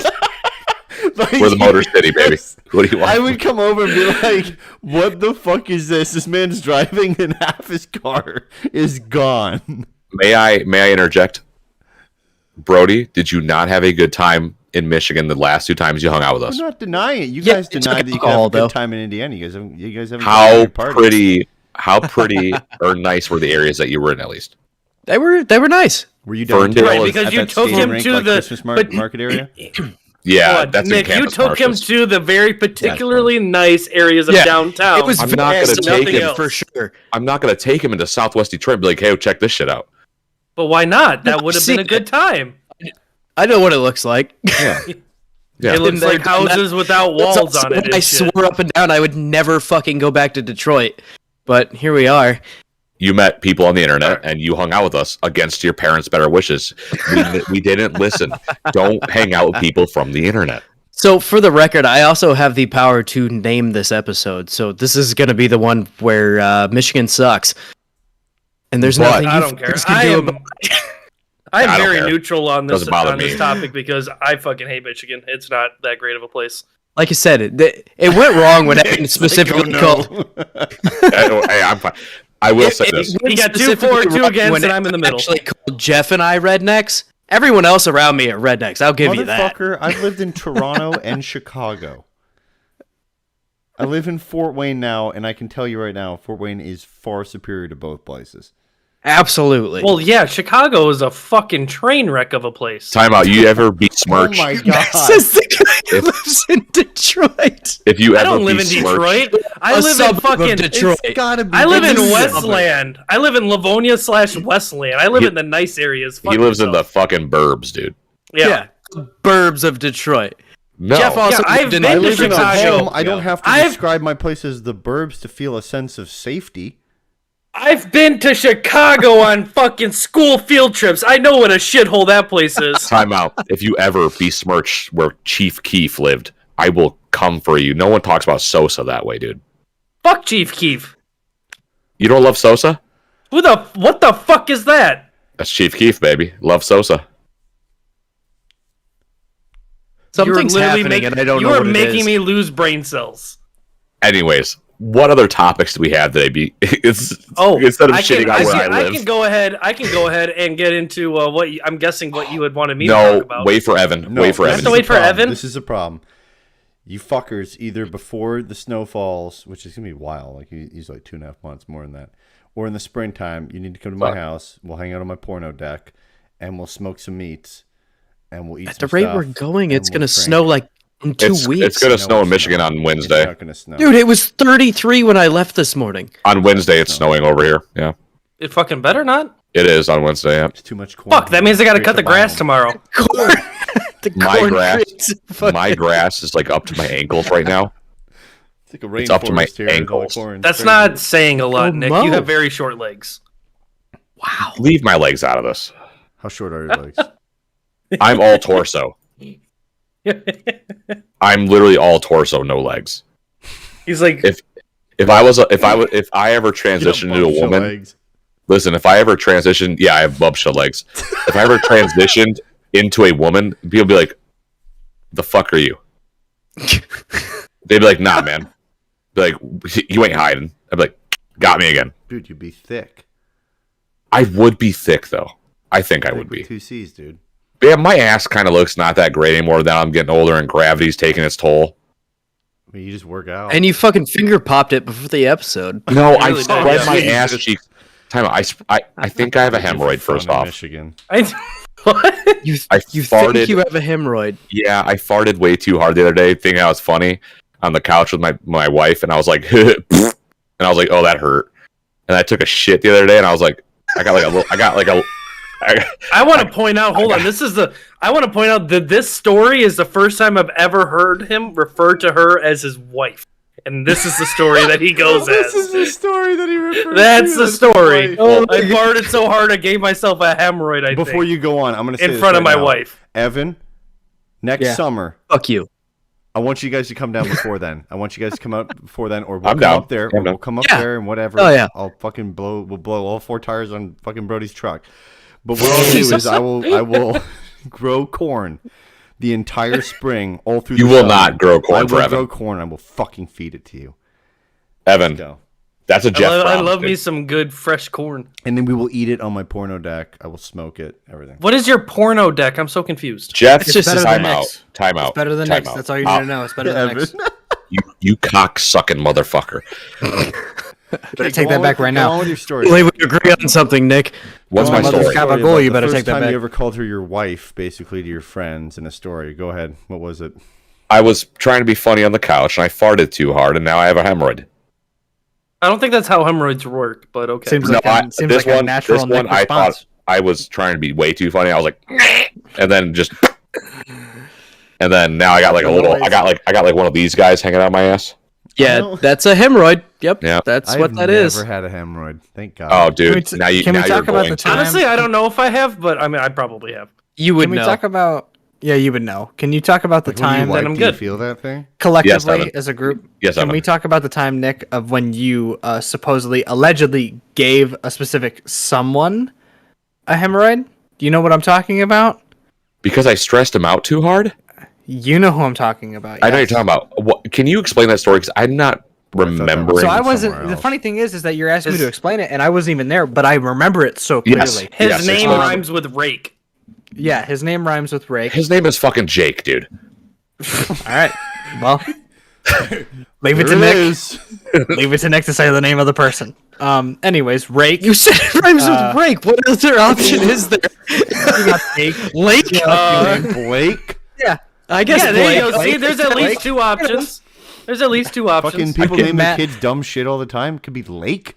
Like, We're the Motor City, baby. What do you want? I would come over and be like, "What the fuck is this? This man's driving, and half his car is gone." May I interject? Brody, did you not have a good time in Michigan the last 2 times you hung out with I'm us? not denying it. You Yeah, guys it's denied like that you could have alcohol, a good though. time in Indiana. You guys haven't. How party. pretty or nice were the areas that you were in at least? They were nice. Were you down Ferndale Right, is because at you that took skating him rink, to like the Christmas but- market area? Yeah, Hold on, that's Nick, in you Campus took him Martius. to the very particularly nice areas of Yeah, downtown. It was I'm not gonna vast, take nothing it else. for sure. I'm not gonna take him into Southwest Detroit and be like, hey, check this shit out. But why not? That No, would have see, been a good time. I know what it looks like. Yeah. It looks Been like there, done that. houses without That's walls also on it. when I and shit. swore up and down I would never fucking go back to Detroit. But here we are. You met people on the internet and you hung out with us against your parents' better wishes. We didn't listen. Don't hang out with people from the internet. So for the record, I also have the power to name this episode. So this is going to be the one where Michigan sucks. And there's But- nothing I you don't care. fuckers can I do am, about it. I am I don't very care. neutral on this Doesn't bother me. topic because I fucking hate Michigan. It's not that great of a place. Like I said, it went wrong when Evan specifically called. Hey, I'm fine. I will say this. You got 2 specifically for, 2 wrong against, when and I'm in the middle. Actually called Jeff and I rednecks. Everyone else around me are rednecks. I'll give you that. Motherfucker, I've lived in Toronto and Chicago. I live in Fort Wayne now, and I can tell you right now, Fort Wayne is far superior to both places. Absolutely. Well, yeah, Chicago is a fucking train wreck of a place. Time out. You ever Oh besmirch? my god! Says the guy who lives in Detroit. If you I ever don't live in besmirch- Detroit. I A live in suburb of fucking Detroit. It's gotta be. I live in It's a Westland. I live in Livonia / Westland. I live He- in the nice areas. He Fuck lives in the yourself. fucking burbs, dude. Yeah. The burbs of Detroit. No. Jeff also Yeah, lived I've in been I to live in a Chicago. home. I don't have to I've- describe my place as the burbs to feel a sense of safety. I've been to Chicago on fucking school field trips. I know what a shithole that place is. Time out. If you ever besmirch where Chief Keef lived, I will come for you. No one talks about Sosa that way, dude. Fuck Chief Keef. You don't love Sosa? What the fuck is that? That's Chief Keef, baby. Love Sosa. Something's happening, and I don't know You are what it making is. me lose brain cells. Anyways, what other topics do we have today? It's instead of shitting on where I live. can go ahead. I can go ahead and get into I'm guessing what you had wanted me to No, talk about. wait for Evan. No, Wait for this have Evan. to is wait the for problem. Evan? This is a problem. You fuckers, either before the snow falls, which is gonna be wild, like he's like 2.5 months more than that, or in the springtime, you need to come to my Fuck. house. We'll hang out on my porno deck, and we'll smoke some meats, and we'll eat. At the some rate stuff, we're going, and it's we'll going to drink. snow like In 2 weeks. It's gonna No, snow in it's Michigan not. on Wednesday. It's not gonna snow. Dude, it was 33 when I left this morning. On Wednesday, it's snowing over here. Yeah, It fucking better not. it is on Wednesday. Yeah. It's too much corn. Fuck, that means I gotta Break cut the grass biome. tomorrow. Corn. The My corn grass- creates fucking- My grass is like up to my ankles right now. It's like a It's up to my rainforest here with all the ankles. corn. That's Crazy. not saying a lot, Oh, Nick. Mo. You have very short legs. Wow. Leave my legs out of this. How short are your legs? I'm all torso. I'm literally all torso, no legs. He's like, If I ever transitioned into a Bunch of woman, legs. listen, if I ever transitioned, yeah, I have bubsha legs. If I ever transitioned into a woman, people be like, "The fuck are you?" They'd be like, "Nah, man." Be like, "You ain't hiding." I'd be like, "Got me again." Dude, you'd be thick. I would be thick though. I think I would be. 2 C's, dude. Yeah, my ass kind of looks not that great anymore. Now I'm getting older and gravity's taking its toll. I mean, you just work out. And you fucking finger popped it before the episode. No, I really spread does. my Yeah. ass cheeks. Time out. I think I have a hemorrhoid. First Fun in off, Michigan. what? You I you farted. think you have a hemorrhoid? Yeah, I farted way too hard the other day, thinking I was funny on the couch with my wife, and I was like, and I was like, oh, that hurt. And I took a shit the other day, and I was like, I got like a. I want to point out. Hold on. I want to point out that this story is the first time I've ever heard him refer to her as his wife, and this is the story that he goes This as. is the story that he refers That's to. the story. Oh, I farted so hard I gave myself a hemorrhoid. I Before think, you go on, I'm going to say in this front of right my now. wife. Evan, next Yeah. summer, Fuck you. I want you guys to come down before then. I want you guys to come out before then, or we'll I'm come down. up there, I'm or down. we'll come up Yeah. there and whatever. Oh, yeah. I'll fucking we'll blow all 4 tires on fucking Brody's truck. But what I'll do is I will grow corn the entire spring, all through. You the will summer. not grow corn I will for Evan. grow corn. I will fucking feed it to you. Evan, Go. that's a Jeff. I problem, love me dude. some good fresh corn. And then we will eat it on my porno deck. I will smoke it. Everything. What is your porno deck? I'm so confused. Jeff, It's just better time than out. Nick's. Time out. It's better than time next. out. That's all you need to know. It's better than next. You cock sucking motherfucker. Better take that back right Go on now. with your story. Believe we agree on something, Nick. What's Go my on with story? your Gabagool, about you the better first take that time back. you ever called her your wife, basically, to your friends in a story. Go ahead. What was it? I was trying to be funny on the couch, and I farted too hard, and now I have a hemorrhoid. I don't think that's how hemorrhoids work, but okay. Seems No, like seems this like a one, natural this one, Nick I response. thought I was trying to be way too funny. I was like, and then just, and then now I got like a little, I got like one of these guys hanging out my ass. Yeah, know. that's a hemorrhoid. Yep, Yeah. that's I've what that never is. had a hemorrhoid. Thank God. Oh, dude, Can we now you can we now talk you're about going the to. time? Honestly, I don't know if I have, but I mean, I probably have. You would Can we know. talk about? Yeah, you would know. Can you talk about the Like, when you time Then wipe, I'm do you good. feel that thing? collectively Evan. as a group? Yes, Can Evan. we talk about the time, Nick, of when you supposedly, allegedly gave a specific someone a hemorrhoid? Do you know what I'm talking about? Because I stressed him out too hard. You know who I'm talking about. I know you're yes. talking about. What, can you explain that story? Because I'm not I thought that was- remembering. So I somewhere wasn't. The else. funny thing is that you're asking me Is- to explain it, and I wasn't even there, but I remember it so clearly. Yes. His Yes, name it's- rhymes with rake. Yeah, his name rhymes with Rake. His name is fucking Jake, dude. All right. Well, leave it to There it Nick. is. Leave it to Nick to say the name of the person. Anyways, Rake. You said it rhymes with break. What other option is there? You got Rake. Lake? Blake. Yeah. I guess Yeah, there Blake. you go. See, there's at least two options. There's at least two options. Fucking people Fucking name their Matt- kids dumb shit all the time. Could be Lake.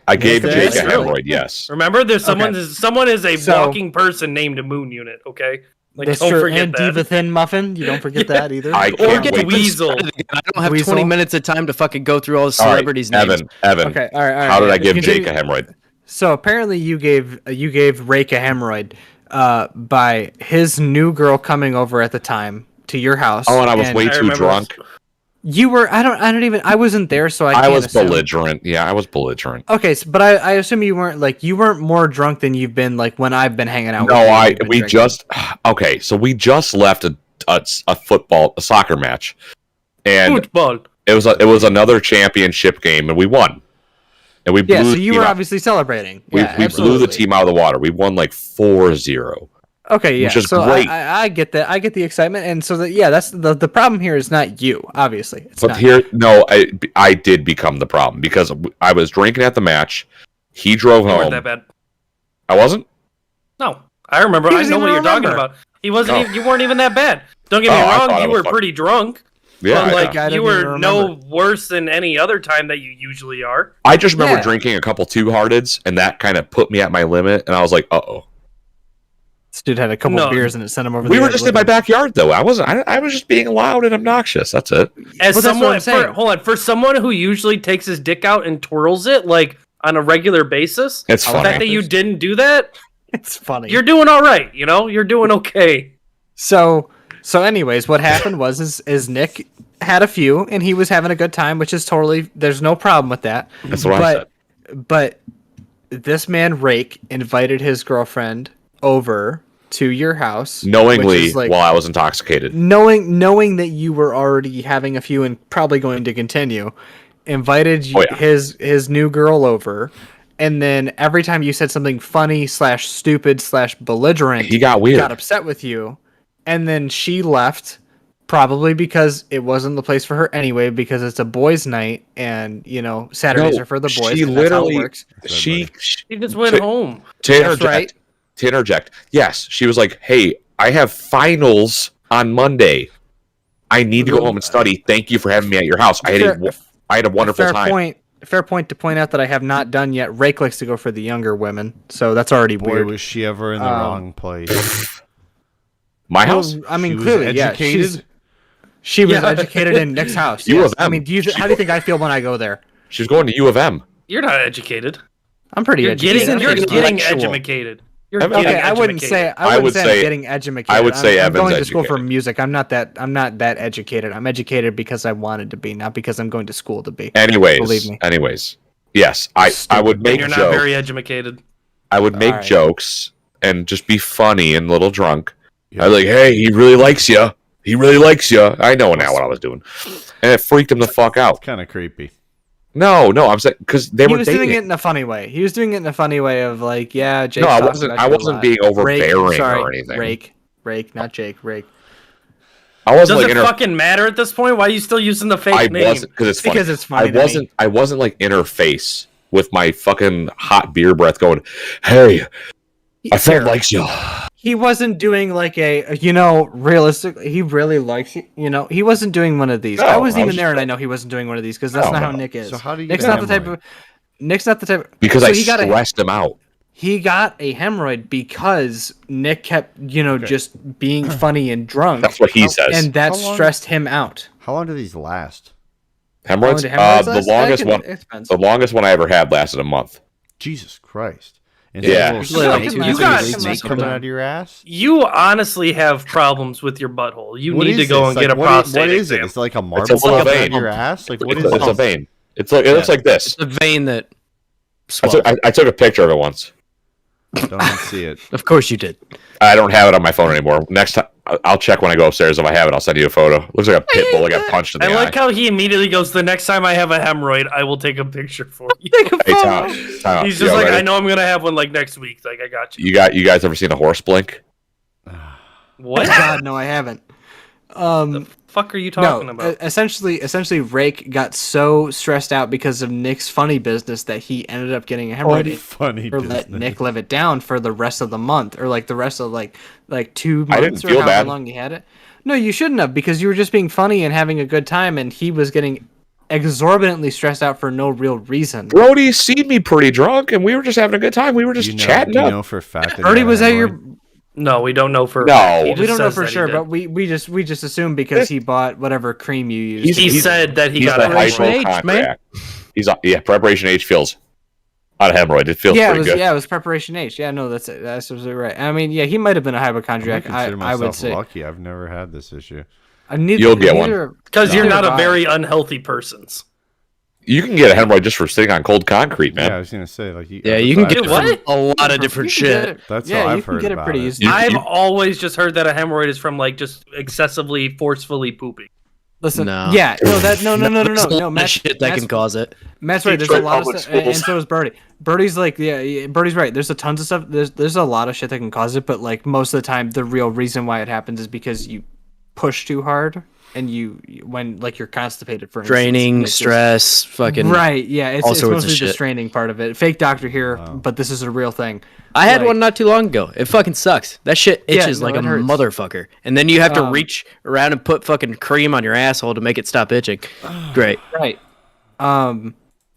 I gave That's Jake a true. hemorrhoid. Yes. Remember, there's someone. Okay. Someone is a So- walking person named a moon unit. Okay, like That's don't true. forget And that. Diva Thin Muffin. You don't forget that either. I Or can't get wait. Weasel. I don't have Weasel. 20 minutes of time to fucking go through all the All right, celebrities' names. Evan. Okay. All right. How did yeah, I give continue. Jake a hemorrhoid? So apparently you gave Rake a hemorrhoid by his new girl coming over at the time to your house. Oh, and I was way I too remember drunk. You were. I wasn't there, so I I can't was assume. belligerent. Yeah, I was belligerent. Okay, but I assume you weren't more drunk than you've been like when I've been hanging out. No, with you and you've been we drinking. just okay. So we just left a soccer match, and Football. it was another championship game, and we won. And we blew Yeah, so the you team were out. obviously celebrating. We Yeah, blew the absolutely. team out of the water. We won like 4-0. Okay, yeah. which is So great. I get that. I get the excitement, and so that's the problem here is not you. Obviously, it's But not. here, no, I did become the problem because I was drinking at the match. He drove You weren't home. that bad. I wasn't. No, I remember. He I doesn't know what even you're talking remember. about. He wasn't. Oh. Even, you weren't even that bad. Don't get me Oh, I thought wrong. I You was were fucking- pretty drunk. Yeah, But, like, I don't you even were no remember. worse than any other time that you usually are. I just remember Yeah. drinking a couple Two Hearteds, and that kind of put me at my limit, and I was like, "Uh-oh." This dude had a couple No. beers and it sent him over. We the were edge just in my looking- backyard, though. I was just being loud and obnoxious. That's it. As Well, that's what someone, I'm saying. hold on, for someone who usually takes his dick out and twirls it like on a regular basis, It's the funny. fact that you didn't do that, It's funny. you're doing all right. You know, you're doing okay. So anyways, what happened was is Nick had a few and he was having a good time, which is totally, there's no problem with that. That's what I said. But this man Rake invited his girlfriend over to your house which Knowingly, is like, while I was intoxicated. knowing that you were already having a few and probably going to continue, invited Oh, yeah. his new girl over. And then every time you said something funny / stupid / belligerent, He got weird. got upset with you. And then she left, probably because it wasn't the place for her anyway, because it's a boys' night, and Saturdays No, are for the boys. she and that's how it literally- works. She He just went To- home. to That's interject. right. To interject. Yes, she was like, "Hey, I have finals on Monday. I need to go home and study. Thank you for having me at your house. I had a wonderful fair time." Fair point to point out that I have not done yet. Rake likes to go for the younger women, so that's already Boy, weird. was she ever in the wrong place. My house. Well, I mean, She was clearly, educated? she was Yeah. educated in Nick's house. U Yes. of M. I mean, how do you think I feel when I go there? She was going to U of M. You're not educated. I'm pretty You're educated. getting intellectual. educated. You're Okay, getting Okay, I wouldn't educated. say I would say say- I'm getting educated. I would say I'm Evan's going to school for educated. music. I'm not that educated. I'm educated because I wanted to be, not because I'm going to school to be. Anyways, Believe me. yes, I would make You're not jokes. very educated. I would make Alright. jokes and just be funny and a little drunk. Yeah. I'd be like, "Hey, he really likes you. He really likes you." I know now what I was doing, and it freaked him the fuck out. Kind of creepy. No, I'm saying because they He were was dating. doing it in a funny way. He was doing it in a funny way of like, yeah, Jake. No, I wasn't being overbearing or anything. Rake, not Jake. Rake. I wasn't Does like it fucking matter at this point? Why are you still using the fake I name? wasn't because it's funny. Because it's funny. to me. I wasn't like in her face with my fucking hot beer breath going, "Hey, my friend likes you." He wasn't doing like realistically, he really likes you. He wasn't doing one of these. No, I wasn't I even was there, just- and I know he wasn't doing one of these because that's No, not how no. Nick is. So how do you Nick's get not the type hemorrhoid? of. Nick's not the type. Because so I he got a stressed him out. he got a hemorrhoid because Nick kept just being funny and drunk. That's what he says. and that How long- stressed him out. How long do these last? Hemorrhoids. How long do hemorrhoids The last? longest It one. depends. The longest one I ever had lasted a month. Jesus Christ. And Yeah. there's a Usually little like snake, 2 you got- snake coming out of your ass? You honestly have problems with your butthole. You What need to is go this? and Like, get a what prostate is it? exam. It's like a It's a marble little coming out vein. of your ass? Like, what is It's a this? vein. It looks like this. The vein that. I swells. took, I took a picture of it once. Don't even see it. Of course you did. I don't have it on my phone anymore. Next time, I'll check when I go upstairs. If I have it, I'll send you a photo. Looks like a pit bull that got punched in the I like eye. how he immediately goes, "The next time I have a hemorrhoid, I will take a picture for you." Hey, time out. He's Yo, just like, ready? "I know I'm gonna have one like next week." Like, I got you. You guys ever seen a horse blink? What? God, no, I haven't. Fuck are you talking about? Essentially, Rake got so stressed out because of Nick's funny business that he ended up getting a hemorrhoid. Funny Or let business. Nick live it down for the rest of the month, or like the rest of like 2 I didn't months, or feel however bad. long he had it. No, you shouldn't have, because you were just being funny and having a good time, and he was getting exorbitantly stressed out for no real reason. Brody seen me pretty drunk, and we were just having a good time. We were just chatting do you up. know for a fact that Brody you was had at your. hemorrhoid? No, we don't know for. No. a fact. He We We just don't know says for that he sure, did. but we just assumed because he bought whatever cream you used. He said that he He's got a a Preparation hemorrhoid. H, man. hypochondriac. He's preparation H feels not a hemorrhoid. It feels Yeah, pretty good. it was preparation H. Yeah, no, that's it. That's absolutely right. I mean, yeah, he might have been a I hypochondriac. consider I would myself say. lucky. I've never had this issue. You'll get one. Because you're Neither not a have I. very unhealthy person. You can get a hemorrhoid just for sitting on cold concrete, man. Yeah, I was gonna say like you. Yeah, you can get Dude, what? a lot of different shit. That's yeah, how you I've can heard get it about pretty it. easily. I've you- always just heard that a hemorrhoid is from like just excessively forcefully pooping. Listen, No. yeah, no, that no, There's a lot no, of Matt, shit that can cause it. Matt's right. There's a Detroit lot of public stuff, and schools. so is Birdie. Birdie's like, yeah, Birdie's right. There's a tons of stuff. There's a lot of shit that can cause it, but like most of the time, the real reason why it happens is because you push too hard and when like you're constipated for instance, Draining, it's just- stress, fucking. Right, yeah, all it's sorts of mostly the shit. straining part of it. Fake doctor here, but this is a real thing. I had Like- one not too long ago. It fucking sucks. That shit Yeah, itches no, like a it hurts. motherfucker. And then you have to Um, reach around and put fucking cream on your asshole to make it stop itching. Great. Right.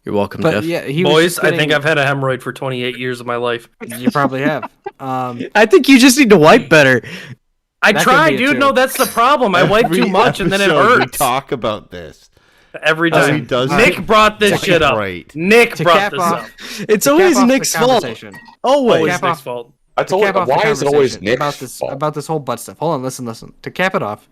You're welcome, But Jeff. yeah, he was Boys, just I think getting- I've had a hemorrhoid for 28 years of my life. You probably have. I think you just need to wipe better. I That could try, be it, dude. too. No, that's the problem. I wipe too Every much and then it episode We hurts talk about this. every How he time. does Nick it. brought this Fucking shit up. right. Nick To brought cap this off- up. It's to always cap off the Nick's fault. conversation. Always. Always cap Nick's off- fault. That's To always, cap off the why is it always conversation Nick's fault? about this whole butt stuff. Hold on, listen. To cap it off,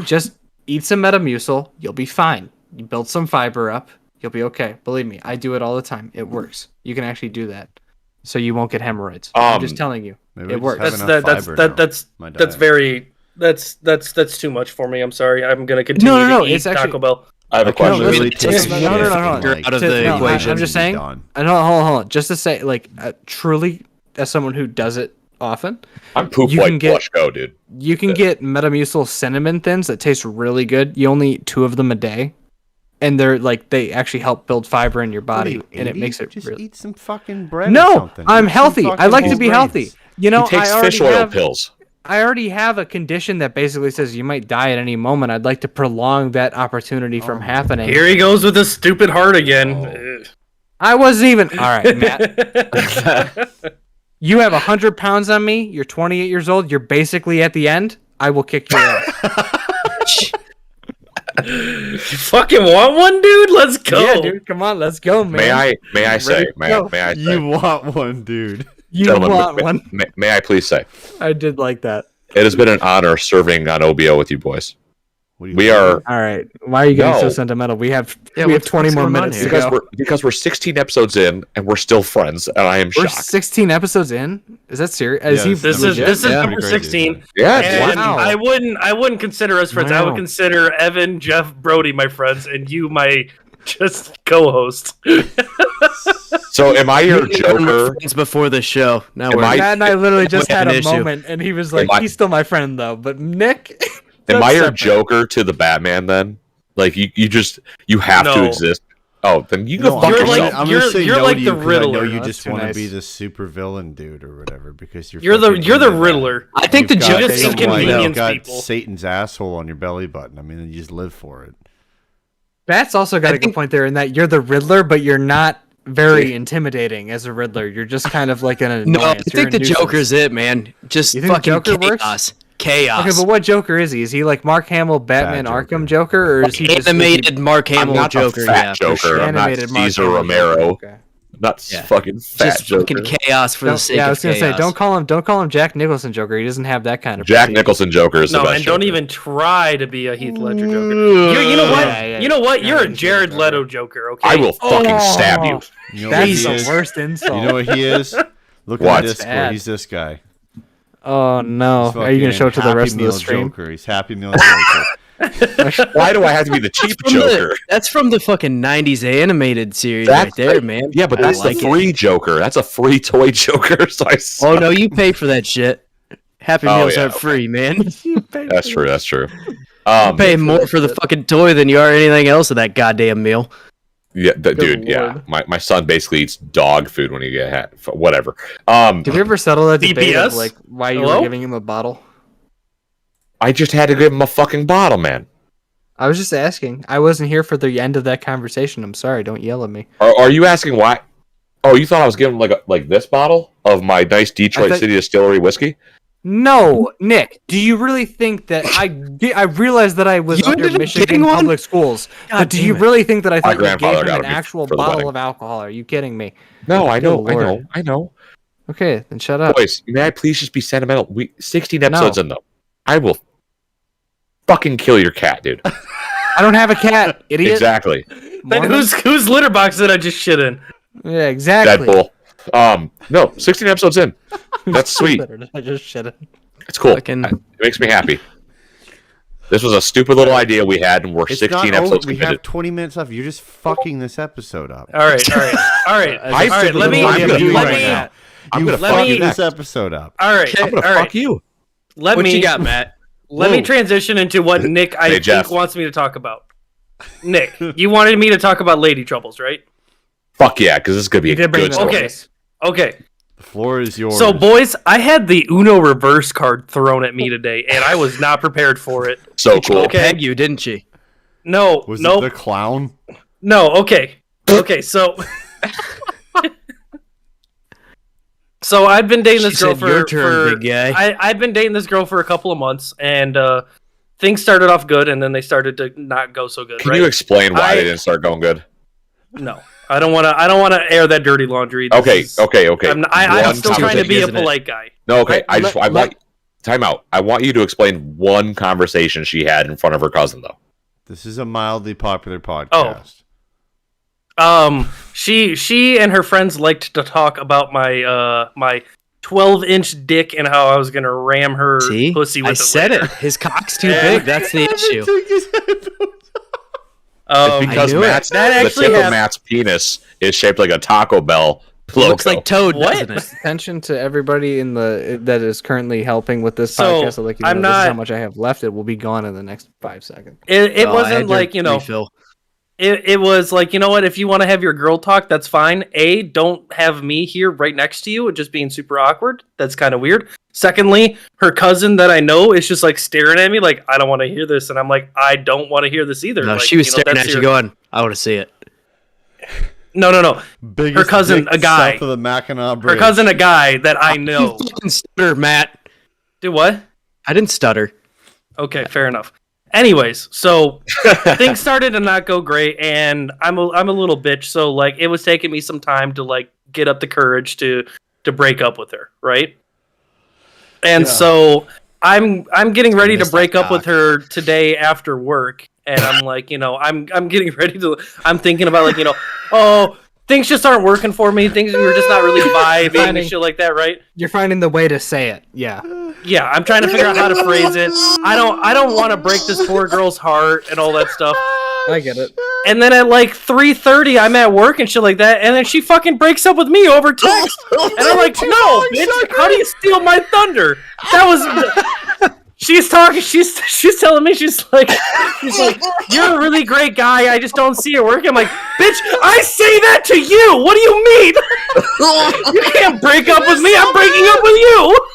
just eat some Metamucil. You'll be fine. You build some fiber up. You'll be okay. Believe me, I do it all the time. It works. You can actually do that, so you won't get hemorrhoids. I'm just telling you, Maybe it we just works. have That's enough that's fiber that, now. that's My that's diet. very that's too much for me. I'm sorry. I'm gonna continue No, to eat it's actually- Taco Bell. I have a Can question. literally It take takes a no, shit no, no, and, no. like, Out of the No, equation. I'm just saying. Done. I don't hold on. Just to say, like, truly, as someone who does it often, I'm poop you can like get- flush go, dude. you can get Metamucil cinnamon thins that taste really good. You only eat 2 of them a day, and they actually help build fiber in your What are body, you, and it 80? makes it Just really. eat some fucking bread. or No, something. I'm Eat some healthy. I fucking like to whole be grains. healthy. You know, He takes I already fish oil have, pills. I already have a condition that basically says you might die at any moment. I'd like to prolong that opportunity from happening. Here he goes with his stupid heart again. I wasn't even. All right, Matt. You have 100 pounds on me. You're 28 years old. You're basically at the end. I will kick your ass. You fucking want one, dude? Let's go. Yeah, dude. Come on, let's go, man. May I say? to May go. I say? You want one, dude? You Gentlemen, want one? May I please say? I did like that. It has been an honor serving on OBO with you boys. What do you We think? are All right. Why are you getting so No. sentimental? We have Yeah, we have what's 20 more going on minutes to here? go. because we're 16 episodes in and we're still friends, and I am We're shocked. 16 episodes in. Is that serious? Yeah, Is he This is legit? this is Yeah. number Pretty crazy, 16. Yeah, And Wow. I wouldn't consider us friends. I would Wow. consider Evan, Jeff, Brody my friends, and you my just co-host. so am I your We're Joker? friends before the show. Now Am we're. I- Matt and I literally just We have had an a issue. moment, and he was like, Am I- "He's still my friend, though." But Nick, Am that's I your separate. Joker to the Batman then? Like you have to No. exist. Oh, then you No, go fuck You're yourself. like- I'm you're- gonna say you're no like to the you 'cause I know Riddler. you That's just too want to nice. be the super villain dude or whatever because You're the Riddler. I think the You've got Joker's just some, like, inconvenience you've got people. Satan's asshole on your belly button. I mean, you just live for it. Matt's also got I a good think- point there in that you're the Riddler, but you're not very intimidating as a Riddler. You're just kind of like an annoyance. No, I You're think a the nuisance. Joker's it, man. Just You think the fucking Joker works? chaos. Chaos. Okay, but what Joker is he? Is he like Mark Hamill, Batman, Bad Joker. Arkham Joker, or is he just Animated Mark I'm Hamill not Joker, a fat yeah. for Joker. sure. I'm not animated Mark Caesar Hamill Romero. Joker, okay. Not Yeah. fucking fat Just Joker. fucking chaos for the sake Yeah, I of was gonna chaos. say, don't call him Jack Nicholson Joker. He doesn't have that kind of Jack prestige. Nicholson Joker is the No, best. and don't Joker. even try to be a Heath Ledger Joker. You know what? Yeah, yeah, You know what? yeah, You're a he's Jared a Leto Joker. Okay. I will fucking stab you. You know That's what he the is? worst insult. You know what he is? Look What? at Discord. Bad. He's this guy. Oh no! He's Are you gonna fucking show it to the Happy rest of Meal the stream? Joker. He's Happy Meal Joker. Why do I have to be the cheap Joker? That's from the fucking 90s animated series That's right there, like- man. Yeah, but I that's like the it. free Joker. That's a free toy Joker. So I Oh no, you pay for that shit. Happy Oh, Meals yeah, are okay. free, man. That's true. That's true. You pay more for the fucking toy than you are anything else of that goddamn meal. Yeah, dude. Yeah, Lord. my son basically eats dog food when he get whatever. Did we ever settle that debate of DPS? like why you Hello? were giving him a bottle? I just had to give him a fucking bottle, man. I was just asking. I wasn't here for the end of that conversation. I'm sorry. Don't yell at me. Are you asking why? Oh, you thought I was giving him like this bottle of my nice Detroit thought- City Distillery whiskey? No, Nick. Do you really think that I realized that I was You under ended up Michigan getting one? public schools? God But do you damn it. really think that I thought you grandfather gave him got an it actual for the bottle wedding. of alcohol? Are you kidding me? No, I know, Good Lord. I know. Okay, then shut up. Boys, may I please just be sentimental? 16 episodes in though. I will fucking kill your cat, dude. I don't have a cat, idiot. Exactly. Then Mormon? whose litter box did I just shit in? Yeah, exactly. Deadpool. No, 16 episodes in. That's sweet. I just shit it. It's cool. Fucking- It makes me happy. This was a stupid little idea we had, and we're It's 16 not over. episodes We committed. have 20 minutes left. You're just fucking this episode up. All right. All right. I Let me. I'm gonna Let fuck me. you now. I'm You gonna let fuck me- you this next. episode up. All right. I'm gonna All right. fuck you. Let What me. you got, Matt? Let me transition into what Nick I think Jeff. wants me to talk about. Nick, you wanted me to talk about lady troubles, right? Fuck yeah, because this is gonna be a did bring good that up. story. Okay. The floor is yours. So, boys, I had the Uno reverse card thrown at me today, and I was not prepared for it. So cool. Okay. Peg you, didn't she? No, was nope. it the clown? No, okay. Okay, so so I've been dating this She girl said, "Your turn, for big guy." I've been dating this girl for a couple of months, and things started off good, and then they started to not go so good. Can right? you explain why I- they didn't start going good? No, I don't want to air that dirty laundry. This Okay. is- I'm One still trying to be a isn't it? polite guy. No, okay. Let- I want time out. I want you to explain one conversation she had in front of her cousin, though. This is a mildly popular podcast. She and her friends liked to talk about my 12-inch dick and how I was gonna ram her See, pussy with I it said later. it. His cock's too And- big. That's the issue. Because I knew it. Matt's That the actually tip of hap- Matt's penis is shaped like a Taco Bell logo. Looks like Toad, What? doesn't it? Attention to everybody in the that is currently helping with this So, podcast. I'll let you know I'm this is how not- much I have left. It will be gone in the next 5 seconds. It Oh, I wasn't had to like, refill. it was like, you know what, if you want to have your girl talk, that's fine. A, don't have me here right next to you, it just being super awkward. That's kind of weird. Secondly, her cousin that I know is just like staring at me like, I don't want to hear this. And I'm like, I don't want to hear this either. No, Like, she was you know, staring that's at you your- going, I want to see it. No. Biggest Her cousin, dick a guy. south of the Mackinac Her Bridge. cousin, a guy that I You know. fucking stutter, Matt. Do what? I didn't stutter. Okay, fair enough. Anyways, so things started to not go great, and I'm a little bitch, so like it was taking me some time to like get up the courage to break up with her, right? And so I'm getting ready to missed break that up with her today after work, and I'm like, I'm getting ready to. I'm thinking about like, oh, things just aren't working for me. Things are just not really vibing and Finding- shit like that, right? You're finding the way to say it. Yeah. Yeah, I'm trying to figure out how to phrase it. I don't want to break this poor girl's heart and all that stuff. I get it. And then at like 3:30, I'm at work and shit like that, and then she fucking breaks up with me over text. And I'm like, no, bitch, how do you steal my thunder? That was. She's talking. She's telling me she's like, you're a really great guy. I just don't see it working. I'm like, bitch, I say that to you. What do you mean? You can't break up with me. I'm breaking up with you.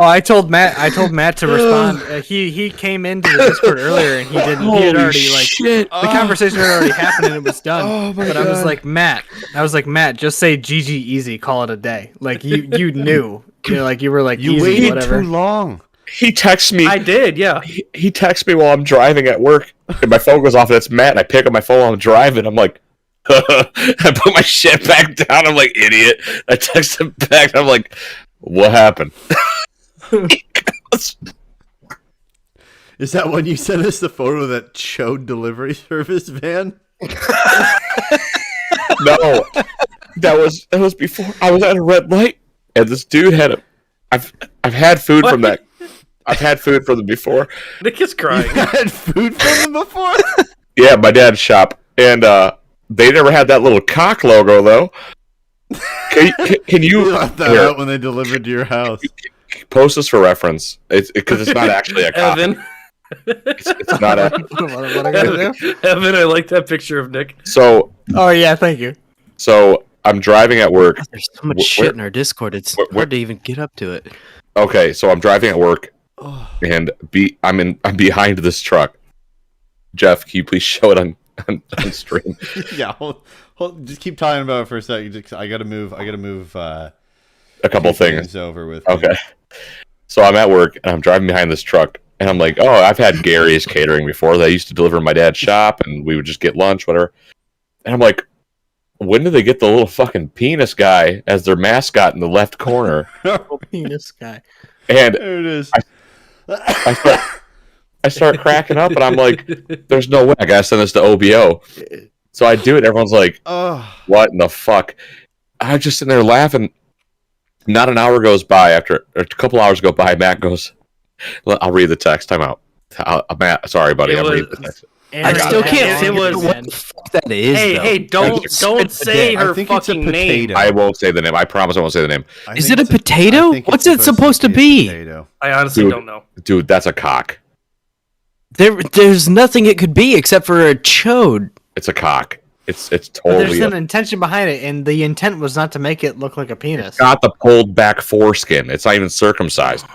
Oh, I told Matt to respond. He came into the Discord earlier and he didn't. He had already like shit. the conversation had already happened and it was done. But I was like, Matt, just say GG easy, call it a day. Like you knew. You were like You easy, waited whatever. too long. He texts me. I did, yeah. He texts me while I'm driving at work, and my phone goes off, and it's Matt, and I pick up my phone while I'm driving. I'm like, I put my shit back down. I'm like, idiot. I text him back, and I'm like, what happened? Is that when you sent us the photo of that Chode delivery service van? No, that was before I was at a red light, and this dude had a. I've had food from that. I've had food from them before. Nick is crying. You had food from them before? Yeah, my dad's shop, and they never had that little cock logo though. Can You you left that here, out when they delivered to your house. post this for reference? It's because it's not actually a cock. Evan. It's not a. what I gotta do? Evan, I like that picture of Nick. So Oh yeah, thank you. I'm driving at work. There's so much Where- shit in our Discord. It's where- hard to even get up to it. Okay, so I'm driving at work, and I'm behind this truck. Jeff, can you please show it on stream? Yeah, just keep talking about it for a second. I gotta move. A couple things. over with. me. Okay. So I'm at work and I'm driving behind this truck and I'm like, oh, I've had Gary's catering before. They used to deliver my dad's shop and we would just get lunch, whatever. And I'm like, when did they get the little fucking penis guy as their mascot in the left corner? Penis guy. And There it is. I start cracking up and I'm like, there's no way I gotta send this to OBO. So I do it. Everyone's like, Oh, what in the fuck? I'm just sitting there laughing. Not an hour goes by or a couple hours go by. Matt goes, I'll read the text. Time out. Matt, sorry, buddy. It I'm was- reading the text. I still can't it figure was- what the fuck that is. though. Hey, don't say I her think it's a fucking name. potato. I won't say the name. I promise I won't say the name. I Is think it a it's I potato? think it's What's it supposed to a be? potato. I honestly Dude. don't know. Dude, that's a cock. There's nothing it could be except for a chode. It's a cock. It's But totally there's an intention behind it, and the intent was not to make it look like a penis. got the pulled back foreskin. It's not even circumcised.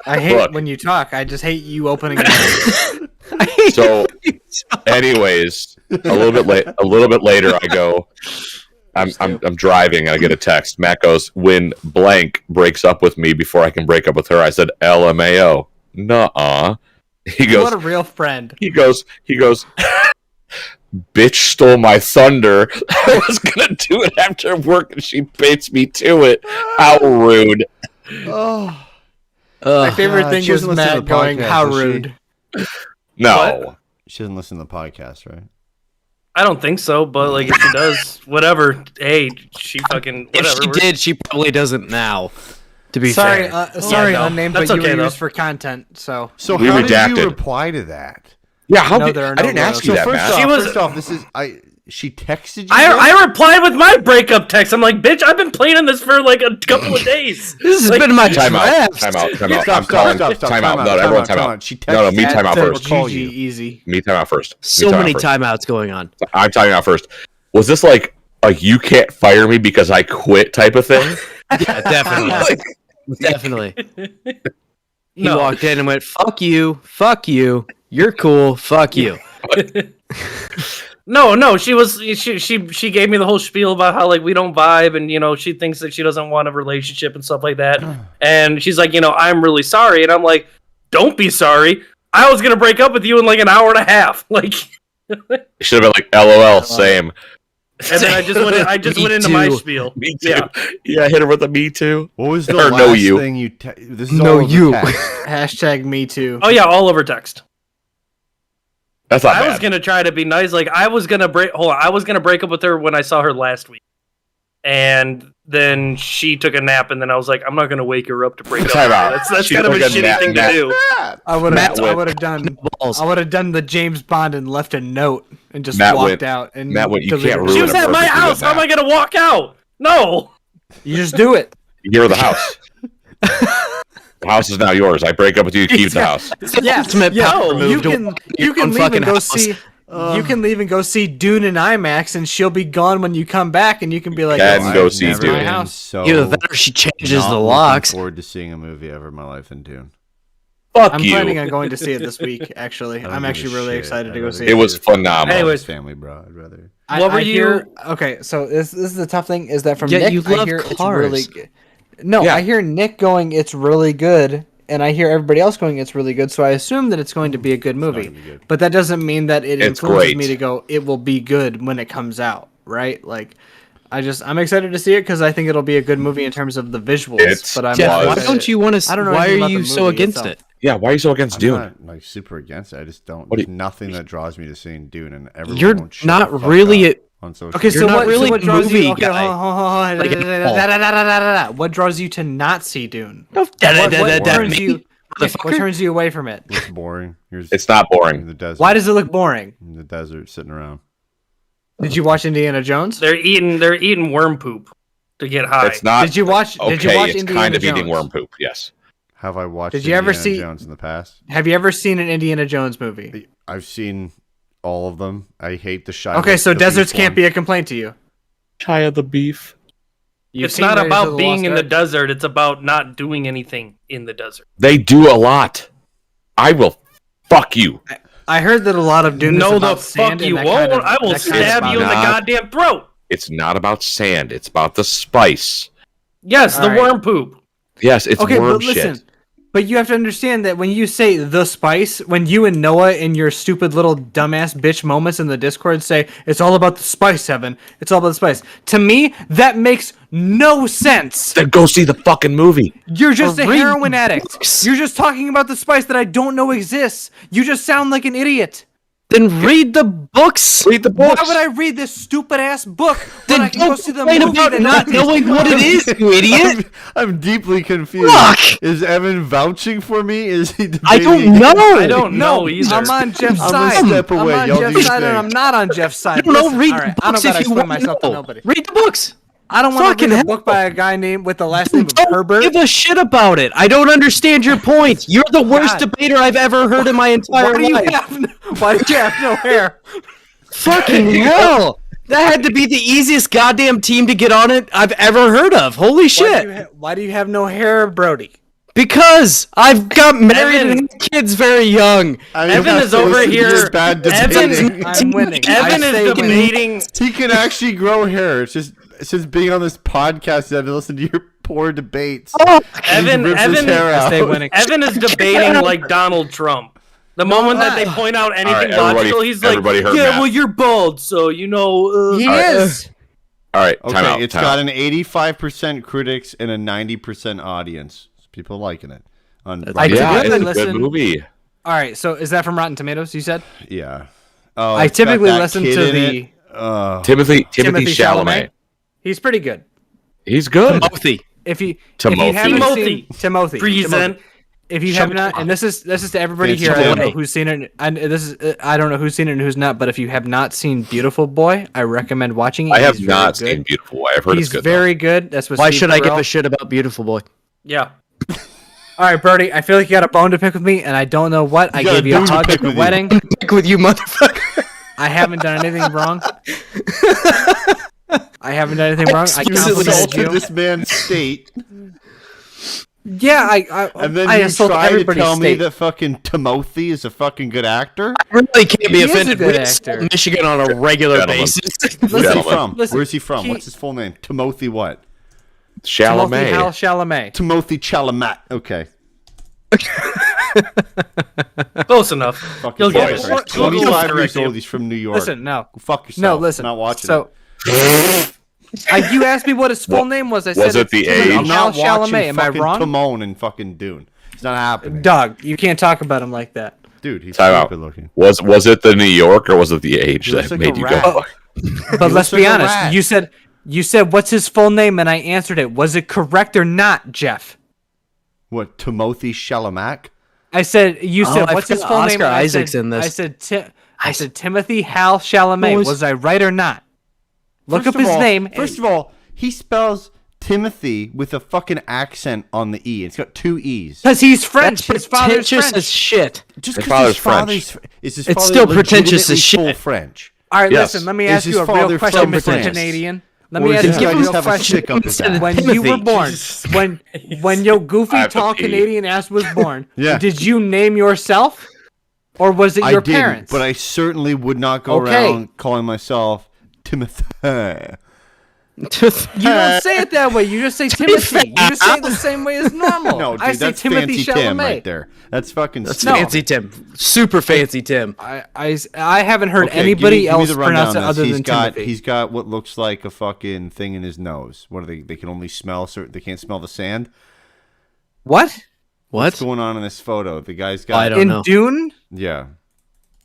I hate Look. when you talk. I just hate you opening your mouth. So, anyways, a little bit later, I go. I'm driving and I get a text. Matt goes, when blank breaks up with me before I can break up with her. I said LMAO. Nuh-uh. He goes. What a real friend. He goes. Bitch stole my thunder. I was gonna do it after work and she baits me to it. How rude. Oh, My favorite God, thing she was doesn't listen to Matt the going, podcast, "How does she?" rude." No. she doesn't listen to the podcast, right? I don't think so, but like if she does, whatever. Hey, she fucking If whatever. she did, she probably doesn't now. To be Sorry, fair. sorry, no, unnamed, that's but you okay, were though. used for content. So So We how did you redacted. reply to that? Yeah. How No, did, there are I no didn't ask you So that, first Matt. off, She was- first off, this is she texted you. this? I replied with my breakup text. I'm like, bitch, I've been planning this for like a couple of days. This has Like, been my Time out. draft. Time out. Time out. Stop, I'm stop, calling. stop, stop. Time out. No, time everyone, out, time time out. out. She No, me texted time out to first. call GG, you. easy. Me time out first. So Me time many out first. timeouts going on. I'm timing out first. Was this like a you can't fire me because I quit type of thing? Yeah, definitely. Definitely. He No. walked in and went, fuck you, you're cool, fuck you. No, she gave me the whole spiel about how like we don't vibe, and you know she thinks that she doesn't want a relationship and stuff like that. And she's like, you know, I'm really sorry, and I'm like, don't be sorry. I was gonna break up with you in like an hour and a half, like. Should have been like LOL, same. And then I just Me went into my too. spiel. Me too. Yeah. Yeah, hit her with a me too. What was the Or last no you. thing you? This is No all over you. text. Hashtag me too. Oh yeah, all over text. That's not I bad. was gonna try to be nice. Like I was gonna break up with her when I saw her last week, and then she took a nap, and then I was like, I'm not gonna wake her up to break up. Time with her. out. That's She kind of a took a shitty nap- thing nap- to do. I would Matt went- have done. Balls. I would have done the James Bond and left a note and just Matt walked went- out. And Matt went, "You deleted can't it. ruin She was a at my perfectly house. good How am I gonna walk out? No. You just do it. You're the house. The house is now yours. I break up with you, keep the house. Yeah, ultimate yeah. power move You to can walk in you your can own leave and fucking go house. see. You can leave and go see Dune in IMAX, and she'll be gone when you come back, and you can be like, Can "Oh, go I've see never Dune. my been house." So Either that or she changes not the looking locks. forward to seeing a movie ever in my life than Dune. Fuck I'm you. planning on going to see it this week. Actually, I don't I'm give a actually really shit. excited to I'd go rather see It it. was phenomenal. Anyways. Family, bro. I'd rather. What were you- Okay, so this is the tough thing is that from Yeah, Nick, you I love hear cars. it's really good. No, Yeah. I hear Nick going, it's really good, and I hear everybody else going, it's really good. So I assume that it's going to be a good movie. gonna be good. But that doesn't mean that it It's influences great. me to go, it will be good when it comes out, right? Like, I'm excited to see it because I think it'll be a good movie in terms of the visuals. It's- But I'm Jeff, was. why excited- don't you want to? I don't know Why anything are about you the so movie against itself. it? Yeah, why are you so against I'm Dune? not like super against it. I just don't. What do There's nothing that draws me to seeing Dune, and everyone You're won't shut not the fuck really up on social Okay, media. so You're not what, really so what a draws movie you? Okay, guy. hold on. What draws you to not see Dune? What That turns me, you? What turns you away from it? It's boring. Here's It's not in boring. the desert. Why does it look boring? in the desert sitting around? Did you watch Indiana Jones? They're eating worm poop to get high. It's not. Did you watch? Okay, Did you watch it's Indiana kind of Jones? eating worm poop. Yes. Have I watched? Did you ever Indiana see- Jones in the past? Have you ever seen an Indiana Jones movie? I've seen all of them. I hate the shy. Okay, so deserts can't be a complaint to you. Shia the beef. It's not about being in the desert. It's about not doing anything in the desert. They do a lot. I will fuck you. I heard that a lot of Dune is No, the about fuck sand you and won't. that kind of, I will that kind of stab you in the not- goddamn throat. It's not about sand. It's about the spice. Yes, the All right. worm poop. Yes, it's Okay, worm but listen. shit. But you have to understand that when you say the spice, when you and Noah in your stupid little dumbass bitch moments in the Discord say it's all about the spice, Evan, it's all about the spice. To me, that makes no sense. Then go see the fucking movie. You're just Or a read heroin the addict. books. You're just talking about the spice that I don't know exists. You just sound like an idiot. Then read the books. Read the Why books. would I read this stupid ass book when Then I can go don't see the complain movie about that not knowing what it is, you idiot. I'm deeply confused. Fuck! Is Evan vouching for me? Is he debating? I don't know. I don't know either. I'm on Jeff's I'm a side. step away. I'm on Y'all do Jeff's your side, and thing. I'm not on Jeff's side. I don't know. Listen, Read all the right, I don't books gotta if you explain want myself to to know. nobody. Read the books. I don't want to Fucking read a hell. book by a guy named with the last name of Don't Herbert. give a shit about it. I don't understand your point. You're the worst God. debater I've ever heard in my entire Why do you life. why do you have no hair? Fucking hell. That had to be the easiest goddamn team to get on it I've ever heard of. Holy shit. Why do you have no hair, Brody? Because I've got married Evan- and had kids very young. I mean, Evan that's is over just here. Bad Evan- debating. I'm winning. Evan I say is winning. debating. He can actually grow hair. It's just being on this podcast that I listen to your poor debates. Evan, He rips his hair out. Stay winning. Evan is debating like Donald Trump. The moment that they point out anything All right, everybody- logical, he's like, everybody heard "Yeah, Matt. well, you're bald, so you know." He Alright. is. All right, Okay, time out. it's time got out. an 85% critics and a 90% audience. People liking it. On I Rotten Yeah, typically it's a listen. good movie. All right, so is that from Rotten Tomatoes? You said. Yeah. Oh, I it's got typically that listen kid to in the it. Oh. Timothy Timothée Chalamet. He's pretty good. He's good. Timothy. If you Timothy. haven't Timothy. seen Timothy, Present. if you have not, and this is to everybody It's here. I don't know Timothy. who's seen it. And this is I don't know who's seen it and who's not. But if you have not seen Beautiful Boy, I recommend watching it. I have He's very not good. seen Beautiful Boy. I've heard He's it's good. very good. That's what. Why Steve should I give Carell- a shit about Beautiful Boy? Yeah. All right, Brody. I feel like you got a bone to pick with me, and I don't know what. I got gave a you a bone to hug pick at the with you. wedding. Pick with you, motherfucker. I haven't done anything wrong. I haven't done anything wrong. I You Explicitly complimented insulted you. this man's state, Yeah, I and then I you insult try to everybody's tell me state. that fucking Timothy is a fucking good actor. I really can't be He is a offended. good We insult actor. Michigan on a regular Gentlemen. basis. Where's he Gentlemen. from? Listen, Where's he from? he- What's his full name? Timothy what? Timothy Hal Chalamet. Chalamet. Timothy Chalamet. Okay. Close enough. Fucking You'll get Christ. it. What- 25 Correct years you. old. He's from New York. Listen, no. Go fuck yourself. No, listen. I'm not watching so, it. you asked me what his full name was. I said was it the Timothy age? I'm Hal not watching Chalamet. Am I fucking wrong? Timon and fucking Dune. It's not happening. Dog, you can't talk about him like that. Dude, he's Time out. stupid looking. Was it the New York or was it the age He looks that like a made you rat. go? But let's looks be like a honest. rat. You said what's his full name, and I answered it. Was it correct or not, Jeff? What, Timothy Chalamet? I said you Oh, said I what's his forgot full name? Oscar and I Isaac's said, in this. I said Timothy Hal Chalamet. What was- Was I right or not? Look First up of his all- name. First of all, he spells Timothy with a fucking accent on the E. It's got two E's. Because he's French. That's His father's pretentious French. as shit. Just His 'cause father's is his It's father still pretentious as legitimately full shit. French? All right, Yes. listen. Let me Is ask his you a father real question, from Mr. France? Canadian. Let Or me does ask this you guy a just real have a question. stick up his ass? When Timothy. you were born, Jesus when your goofy I have to tall pee. Canadian ass was born, Yeah. did you name yourself, or was it I your didn't, parents? but I certainly would not go Okay. around calling myself Timothy. You don't say it that way. You just say Timothy. You just say it the same way as normal. No, dude, I say that's Timothy fancy Chalamet. Tim right there. That's fucking That's stupid. fancy Tim. Super fancy Tim. I haven't heard Okay, anybody give me else the rundown pronounce it on this. other He's than got, Timothy. He's got what looks like a fucking thing in his nose. What are they? They can only smell. They can't smell the sand. What? What's What? going on in this photo? The guy's I got. don't In know. Dune? Yeah.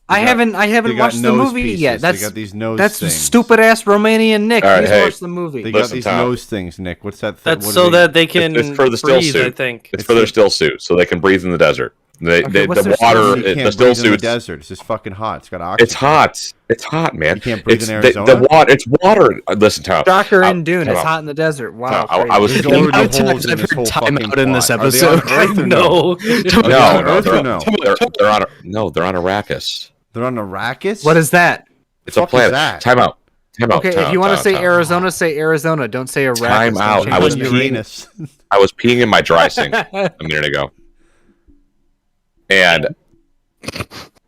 I haven't They got watched the nose movie pieces. yet. That's they got these nose that's things. stupid ass Romanian Nick. All right, He's hey. watched the movie. They got Listen, these Tom. nose things, Nick. What's that? That's what so do they- that they can It's for the still breathe, suit. I think. It's for their still suit, so they can breathe in the desert. Okay, what's The their still water, suit? You the can't still breathe in the suits. desert. It's just fucking hot. It's got oxygen. It's hot. It's hot, man. You can't breathe it's in the Arizona? water. It's water. Listen, Tom. Shocker I- in Dune. time It's out. hot in the desert. Wow. I was crazy. There's thinking- already How many holes times in I've this heard whole time fucking out in this plot. Are they episode? on Earth or no? No. They're on. They're on Arrakis. They're on Arrakis. What is that? It's a Fuck is planet. that? Time out. Okay, if you want to say Arizona, say Arizona. Don't say Iraq. Time out. I was on peeing. Uranus? I was peeing in my dry sink a minute ago, and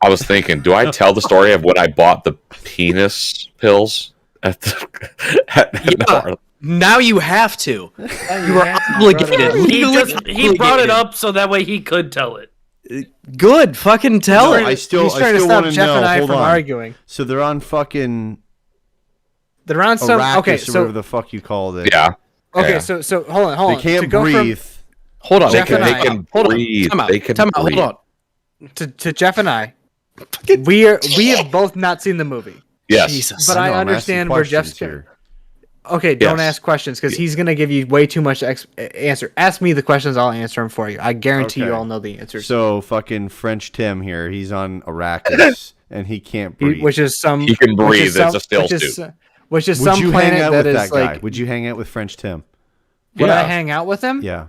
I was thinking, do I tell the story of when I bought the penis pills at the Yeah. Now you have to. You are obligated. He brought it up so that way he could tell it. Good. Fucking tell No, it. I still, He's trying to still stop want to Jeff know. and I Hold from on. arguing. So they're on fucking They're on some. Arrakis Okay, or so whatever the fuck you call it. Yeah. okay, Yeah. so hold on. They can't to go breathe. Hold on. They Jeff can, and they I- can hold on. breathe. Time out. They can Time out. breathe. Hold on. to Jeff and I, We have both not seen the movie, Yes. Jesus. but I know, I'm understand asking where questions Jeff's here. Okay, don't Yes. ask questions because he's gonna give you way too much answer. Ask me the questions, I'll answer them for you. I guarantee you Okay. all know the answers. So fucking French Tim here. He's on Arrakis and he can't breathe. Which is some He can which breathe, is some- it's a still which is, suit. which is Would some you hang planet out that with is that guy? like. Would you hang out with French Tim? Would I Yeah. hang out with him? Yeah.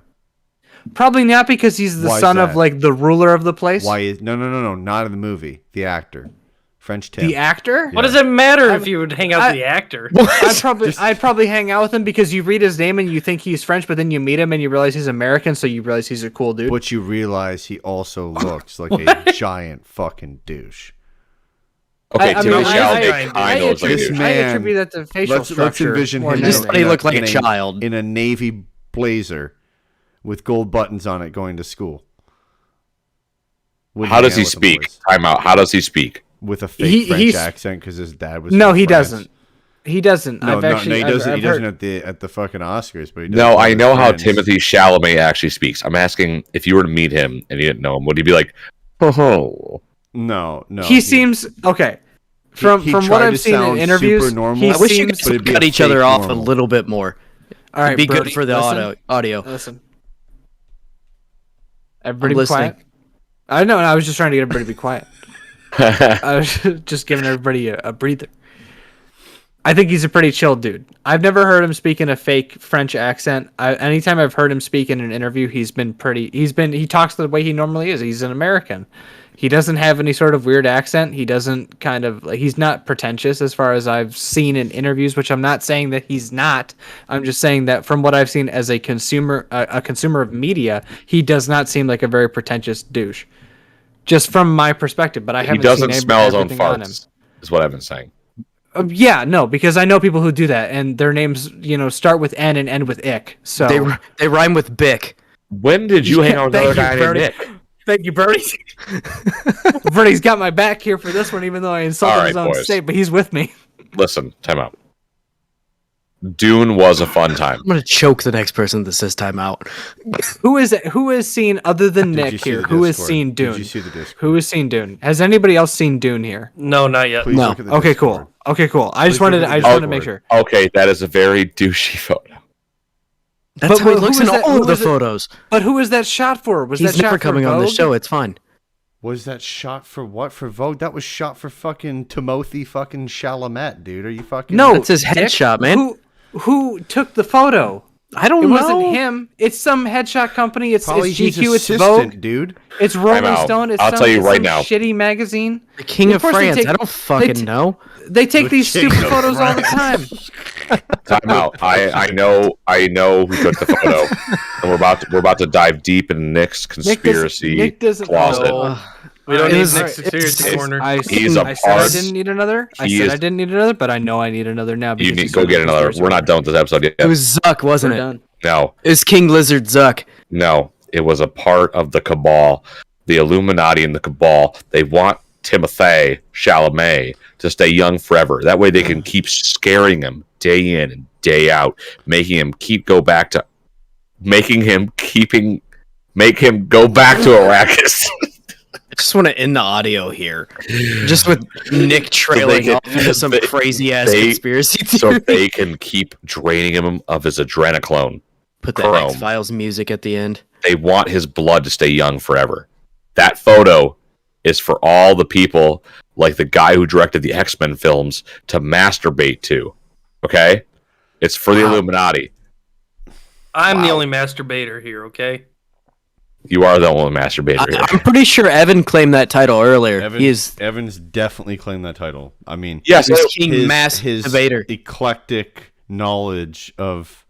Probably not because he's the Why is son of that? like the ruler of the place. Why is no, not in the movie. The actor, French Tim. The actor? What does it matter if you would hang out with the actor? I'd probably hang out with him because you read his name and you think he's French, but then you meet him and you realize he's American, so you realize he's a cool dude. But you realize he also looks like a giant fucking douche. Okay, I Timothy mean, Chalamet kind of looks like a attribute- douche. I Man, attribute that to facial Let's structure. envision more him than Just anything. let he look like in a child. in a navy blazer with gold buttons on it, going to school. Would How hang does out he with the speak? boys. Time out. How does he speak? With a fake French he's- accent because his dad was. No, from he France. doesn't. He doesn't. No, I've no, actually, no, he doesn't. I've He doesn't heard- at the fucking Oscars, but he does. No, with I his know how friends. Timothy Chalamet actually speaks. I'm asking if you were to meet him and you didn't know him, would he be like, oh, No. he seems okay. From he what tried I've to seen in sound interviews, super normal. he I wish you seems. but it'd guys be a cut each other fake off a normal. little bit more. All right, It'd be Brody, good for the listen. audio. Listen. Everybody I'm be quiet. listening. I know. I was just trying to get everybody to be quiet. I was just giving everybody a breather. I think he's a pretty chill dude. I've never heard him speak in a fake French accent. Anytime I've heard him speak in an interview, he talks the way he normally is. He's an American. He doesn't have any sort of weird accent. He doesn't he's not pretentious as far as I've seen in interviews, which I'm not saying that he's not. I'm just saying that from what I've seen as a consumer of media, he does not seem like a very pretentious douche. Just from my perspective, but I he haven't doesn't seen smell his own everything on him. farts, is what I've been saying. Yeah, no, because I know people who do that, and their names, start with N and end with ick. So They rhyme with Bick. When did you hang out with Thank another you, guy named Bernie. Nick? Thank you, Bernie. Bernie's got my back here for this one, even though I insulted All right, his own boys. state, but he's with me. Listen, time out. Dune was a fun time. I'm gonna choke the next person that says time out. Who has seen other than Did you Nick see here? the Who has Discord? seen Dune? Did you see the Discord? Who has seen Dune? Has anybody else seen Dune here? No, not yet. Please No. look at the Okay, Discord. cool. Okay, cool. I just Please wanted look to at the wanted to make Discord. sure. Okay, that is a very douchey photo. That's But how he who looks is in that- all who of the is it- photos. But who is that shot for? Was He's that never shot for coming on the Vogue? show. It's fine. Was that shot for what? For Vogue? That was shot for fucking Timothy fucking Chalamet, dude. Are you fucking? No, That's his Dick. headshot, man. Who took the photo? I don't It know. wasn't him. It's some headshot company. It's Probably it's his GQ. It's assistant, Vogue. dude. It's Rolling out. Stone. It's I'll some, tell you it's right some now. shitty magazine. The King of course they France. take- I don't fucking they- know. They take The these King stupid of photos all the time. Time out. I know who took the photo, and we're about to dive deep into Nick's conspiracy Nick doesn't closet. know. We don't It need was- Nick's conspiracy it's- corner. He's a I said I part- didn't need another. I he said is- I didn't need another, but I know I need another now. You because need he's go in get the another. conspiracy We're not done with this episode yet. It was Zuck, wasn't We're it? done. No, It was King Lizard Zuck. no, it was a part of the cabal, the Illuminati and the cabal. They want Timothée Chalamet to stay young forever. That way, they can keep scaring him day in and day out, making him make him go back to Arrakis. I just want to end the audio here, just with Nick trailing can- off into some they- crazy ass they- conspiracy so theory. they can keep draining him of his adrenochrome. Put the Chrome. X Files music at the end. They want his blood to stay young forever. That photo is for all the people like the guy who directed the X-Men films to masturbate to. Okay? It's for the Illuminati. I'm the Wow. only masturbator here, okay? You are the only masturbator here. I'm pretty sure Evan claimed that title earlier. Evans definitely claimed that title. I mean, Yes, He's it- King his Masturbator. eclectic knowledge of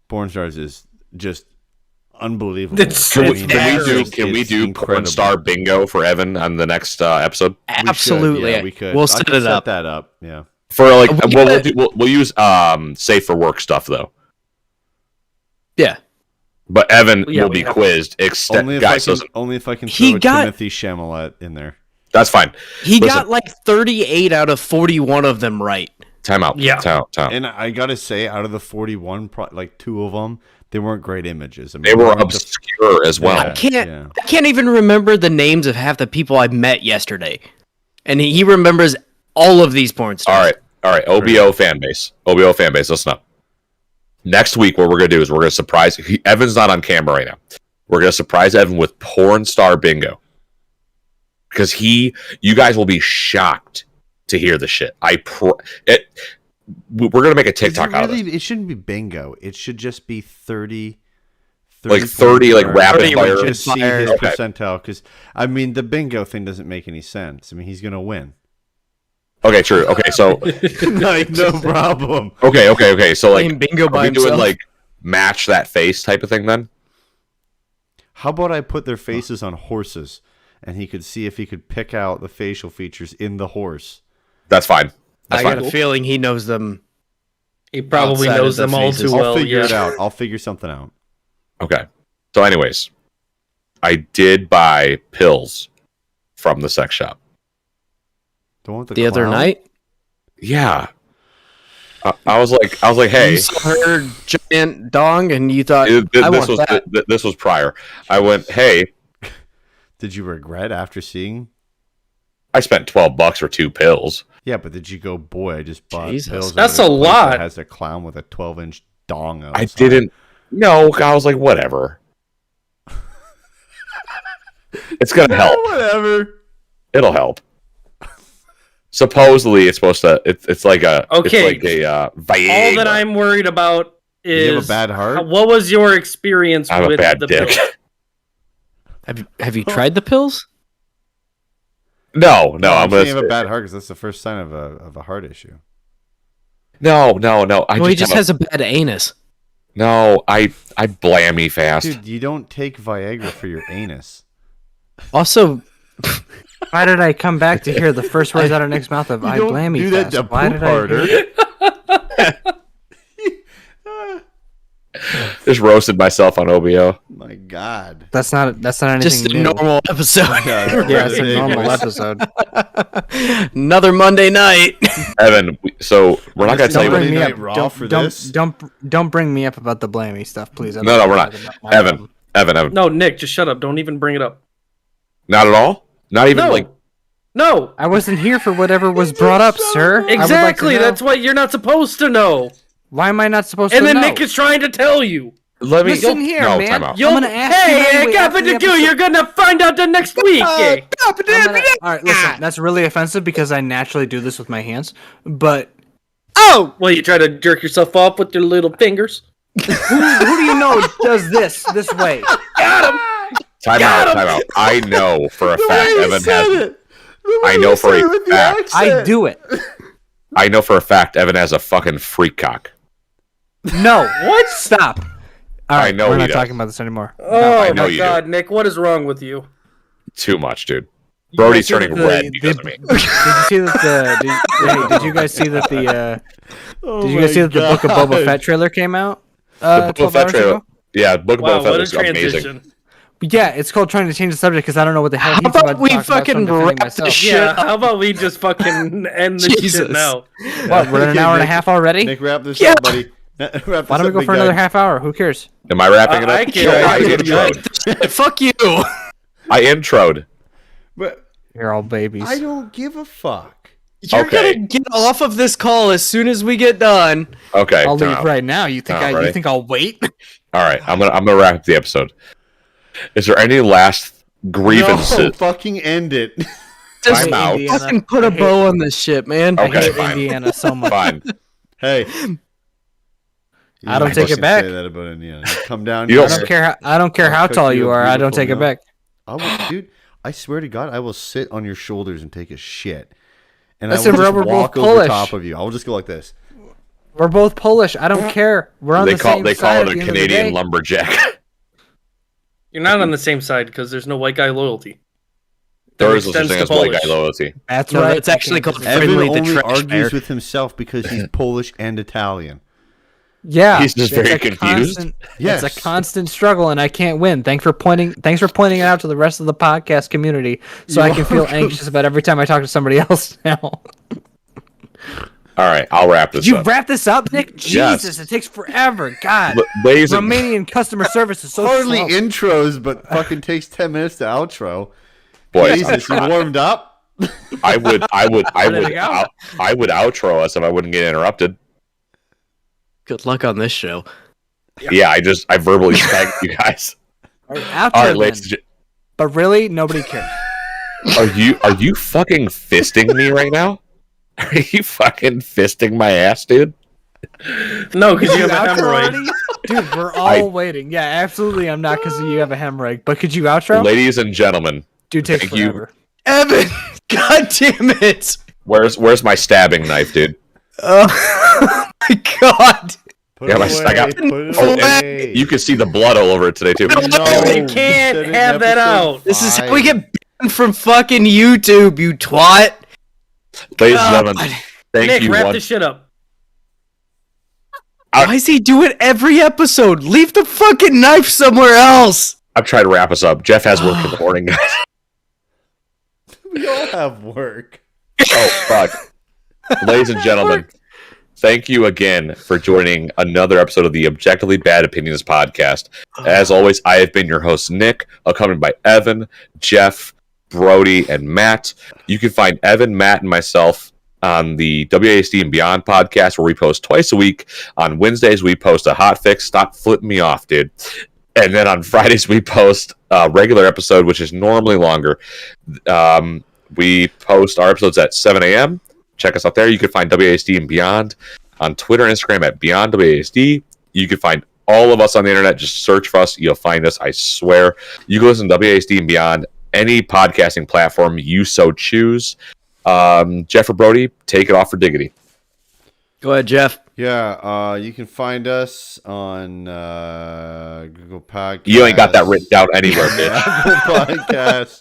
porn stars is just unbelievable. It's- Can we, it's can we It's do porn incredible. star bingo for Evan on the next episode? We should, Absolutely. yeah, we could. We'll I set could it set up. that up. Yeah. For like, We well, gotta- we'll use safe for work stuff though. Yeah. But Evan Yeah, will we be have- quizzed. Only if, Guys, only if I can He throw a got- Timothy Chalamet in there. that's fine. He Listen. got like 38 out of 41 of them right. Time out. Yeah. Time out. And I gotta say, out of the 41, like 2 of them, they weren't great images. I mean, They were one of the- obscure as well. Yeah. I can't even remember the names of half the people I met yesterday, and he remembers all of these porn stars. All right. OBO fan base. Listen up. Next week, what we're gonna do is we're gonna surprise. Evan's not on camera right now. We're gonna surprise Evan with porn star bingo, because you guys will be shocked to hear the shit. We're gonna make a TikTok out of it. It shouldn't be bingo. It should just be 30. Like 30, like rapid 30 fire. Just see his Okay. percentile, because I mean the bingo thing doesn't make any sense. I mean he's gonna win. Okay, true. Okay, so Like no problem. okay. So like, Playing bingo are by we doing himself. like match that face type of thing then? How about I put their faces on horses, and he could see if he could pick out the facial features in the horse. That's fine. I That's got fine. a feeling he knows them. He probably Outside knows of the them all faces. too I'll well. figure Yeah. it out. I'll figure something out. Okay. So, anyways, I did buy pills from the sex shop. The one with The other clown? night, Yeah. I was like, hey. you saw her giant dong, and you thought, I This want that. this was prior. I went, hey, Did you regret after seeing? I spent $12 for 2 pills. Yeah, but did you go, boy, I just bought Jesus. pills. at That's this a place lot. That has a clown with a 12-inch dong outside. I didn't. No, I was like, whatever. It's gonna help. Whatever. It'll help. Supposedly, it's supposed to. It's like a. Okay. It's like a Viagra. All that I'm worried about is You have a bad heart? what was your experience I have a with bad the dick. pill? Have you tried the pills? No, I'm I'm gonna. saying you have a bad heart because that's the first sign of a heart issue. No. Well, he just has a bad anus. No, I blammy fast. Dude, you don't take Viagra for your anus. Also, Why did I come back to hear the first words out of Nick's mouth of I don't blame do you? that to Why poop did harder. Just roasted myself on OBO. My God. That's not anything just a new. normal episode. Yeah, it's a normal episode. Another Monday night. Evan, so we're not gonna tell Don't you. bring What, me Night up. Raw Don't, for don't, this? don't bring me up about the blamey stuff, please. I don't No, wanna we're talk not. about my Evan, problem. Evan, No, Nick, just shut up. Don't even bring it up. not at all. Not even No. like. No. I wasn't here for whatever was brought up, sir. I would like to Exactly. know. That's what you're not supposed to know. Why am I not supposed And to then know? Nick is trying to tell you. Let me. Listen here, no, man. time out. You'll, gonna ask you hey, anyway after the Gabadoogoo, episode. you're gonna find out the next week. eh? All right, listen. That's really offensive because I naturally do this with my hands. But Oh, Well, you try to jerk yourself off with your little fingers. who do you know does this way? Time out. I know for a fact Evan has. I know for a fact. I do it. I know for a fact Evan has a fucking freak cock. No. What? Stop. All right, I know we're he not does. talking about this anymore. Oh I know my you God, Nick, what is wrong with you? Too much, dude. Brody's You guys see turning that red because of me. Did you see that did you guys see that the Oh did you guys see that the Book of Boba Fett trailer came out? The Book of 12 Fett hours trailer. ago? Yeah, Book of Wow, Boba Fett what a looks amazing. transition. Yeah, it's called trying to change the subject because I don't know what the hell how he's about about to we talk about, so I'm fucking defending wrap myself. this shit Yeah, up? how about we just fucking end this Jesus. shit now? What, we're at an hour and a half already? Nick, wrap this Yeah. up, buddy. Wrap this Why don't we up, go big for another guy. half hour? Who cares? Am I wrapping it up? I can't. No, I I can't. introed. fuck you. I introed. But You're all babies. I don't give a fuck. You're Okay. gonna get off of this call as soon as we get done. Okay. I'll time leave out. right now. You think ready? you think I'll wait? All right. I'm gonna wrap up the episode. Is there any last grievances? No, fucking end it. Just I'm out. Indiana. fucking put a bow on this shit, man. Okay. I hate fine. Indiana so much. Fine. Hey. I don't You're take it supposed to back. Say that about Indiana. You come down. You I don't- don't care. I don't care I'll how cook tall you you a are. I don't beautiful take it meal. back. I will, dude. I swear to God, I will sit on your shoulders and take a shit, and Listen, I will bro, just we're both walk over Polish. top of you. I will just go like this. We're both Polish. I don't care. We're on They the call same they side call at it the a end of the Canadian day. lumberjack. You're not on the same side because there's no white guy loyalty. There is such a extends thing to as white guy Polish. loyalty. That's No, right. it's actually called Evan friendly the only trash argues fire. with himself because he's Polish and Italian. Yeah, He's just it's very a confused. Yes. It's a constant struggle, and I can't win. Thanks for pointing it out to the rest of the podcast community, so I can feel anxious about every time I talk to somebody else now. All right, I'll wrap this You up. wrap this up, Nick? Yes. Jesus, it takes forever. God. Ladies and Romanian customer service is so Hardly slow. intros, but fucking takes 10 minutes to outro. boys, Jesus, you warmed up? I would Ready to go? I would outro us if I wouldn't get interrupted. Good luck on this show. Yeah, I verbally spanked you guys. All right, outro All right, then. ladies. But really, nobody cares. Are you fucking fisting me right now? Are you fucking fisting my ass, dude? No, because you have a Outro hemorrhoid. already? Dude, we're all waiting. Yeah, absolutely. I'm not because you have a hemorrhoid. But could you outro? Ladies and gentlemen, Dude, takes thank you. forever. Evan, god damn it! where's my stabbing knife, dude? Oh my god! Put Yeah, it my- away. I got- Put it Oh, away. You can see the blood all over it today too. No, You can't said it in have that episode out. This is how 5. we get banned from fucking YouTube, you twat. Ladies and God. gentlemen, thank Nick, you wrap once. this shit up. Why is he doing every episode? Leave the fucking knife somewhere else. I'm trying to wrap us up. Jeff has work in the morning, guys. We all have work. Oh fuck. Ladies and gentlemen, thank you again for joining another episode of the Objectively Bad Opinions podcast. As always, I have been your host, Nick, accompanied by Evan, Jeff, Brody, and Matt. You can find Evan, Matt, and myself on the WASD and Beyond podcast, where we post twice a week. On Wednesdays, we post a hot fix. Stop flipping me off, dude. And then on Fridays, we post a regular episode, which is normally longer. We post our episodes at 7 a.m. Check us out there. You can find WASD and Beyond on Twitter and Instagram at Beyond WASD. You can find all of us on the internet. Just search for us. You'll find us, I swear. You can listen to WASD and Beyond, any podcasting platform you so choose. Jeff or Brody, take it off for diggity. Go ahead, Jeff. Yeah, you can find us on Google Podcasts. You ain't got that written down anywhere, bitch. Apple Podcasts.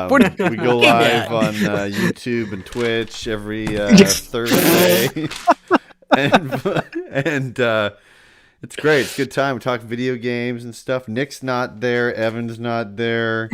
What are We go live on YouTube and Twitch every Thursday, and it's great. It's a good time. We talk video games and stuff. Nick's not there. Evan's not there.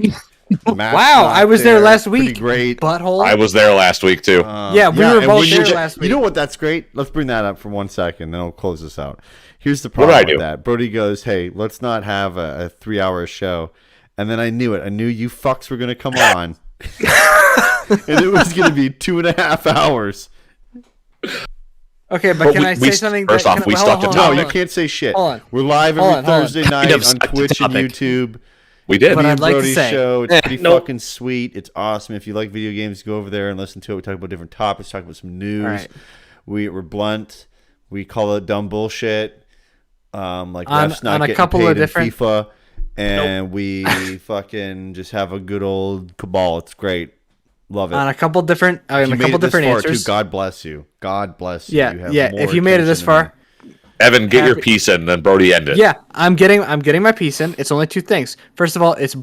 Matt's Wow, not I was there last Pretty week. great. Butthole. I was there last week, too. Yeah, we were and both when there you- last week. You know what? That's great. Let's bring that up for 1 second, then I'll close this out. Here's the What did I problem do? with that. Brody goes, "Hey, let's not have a 3-hour show," and then I knew it. I knew you fucks were gonna come on, and it was gonna be 2.5 hours. Okay, but But can we- I we- say something? first off, we stuck to No, topic. you can't say shit. Hold on. We're live Hold every on, hold on. Thursday night of on stuck to Twitch and topic. YouTube. We did. But Me I'd and like to Brody's say- show. It's pretty Nope. fucking sweet. It's awesome. If you like video games, go over there and listen to it. We talk about different topics, talk about some news. All right. We're blunt. We call it dumb bullshit. Like On- refs not on a getting couple paid of different- in FIFA, and we fucking just have a good old cabal. It's great. Love it. On a couple different, If on you a made couple it this different far, answers. too, God bless you. God bless you. Yeah, You have yeah. more If you made it this attention than me. far, Evan, get your Happy- piece in, then Brody end it. yeah, I'm getting my piece in. It's only two things. First of all, it's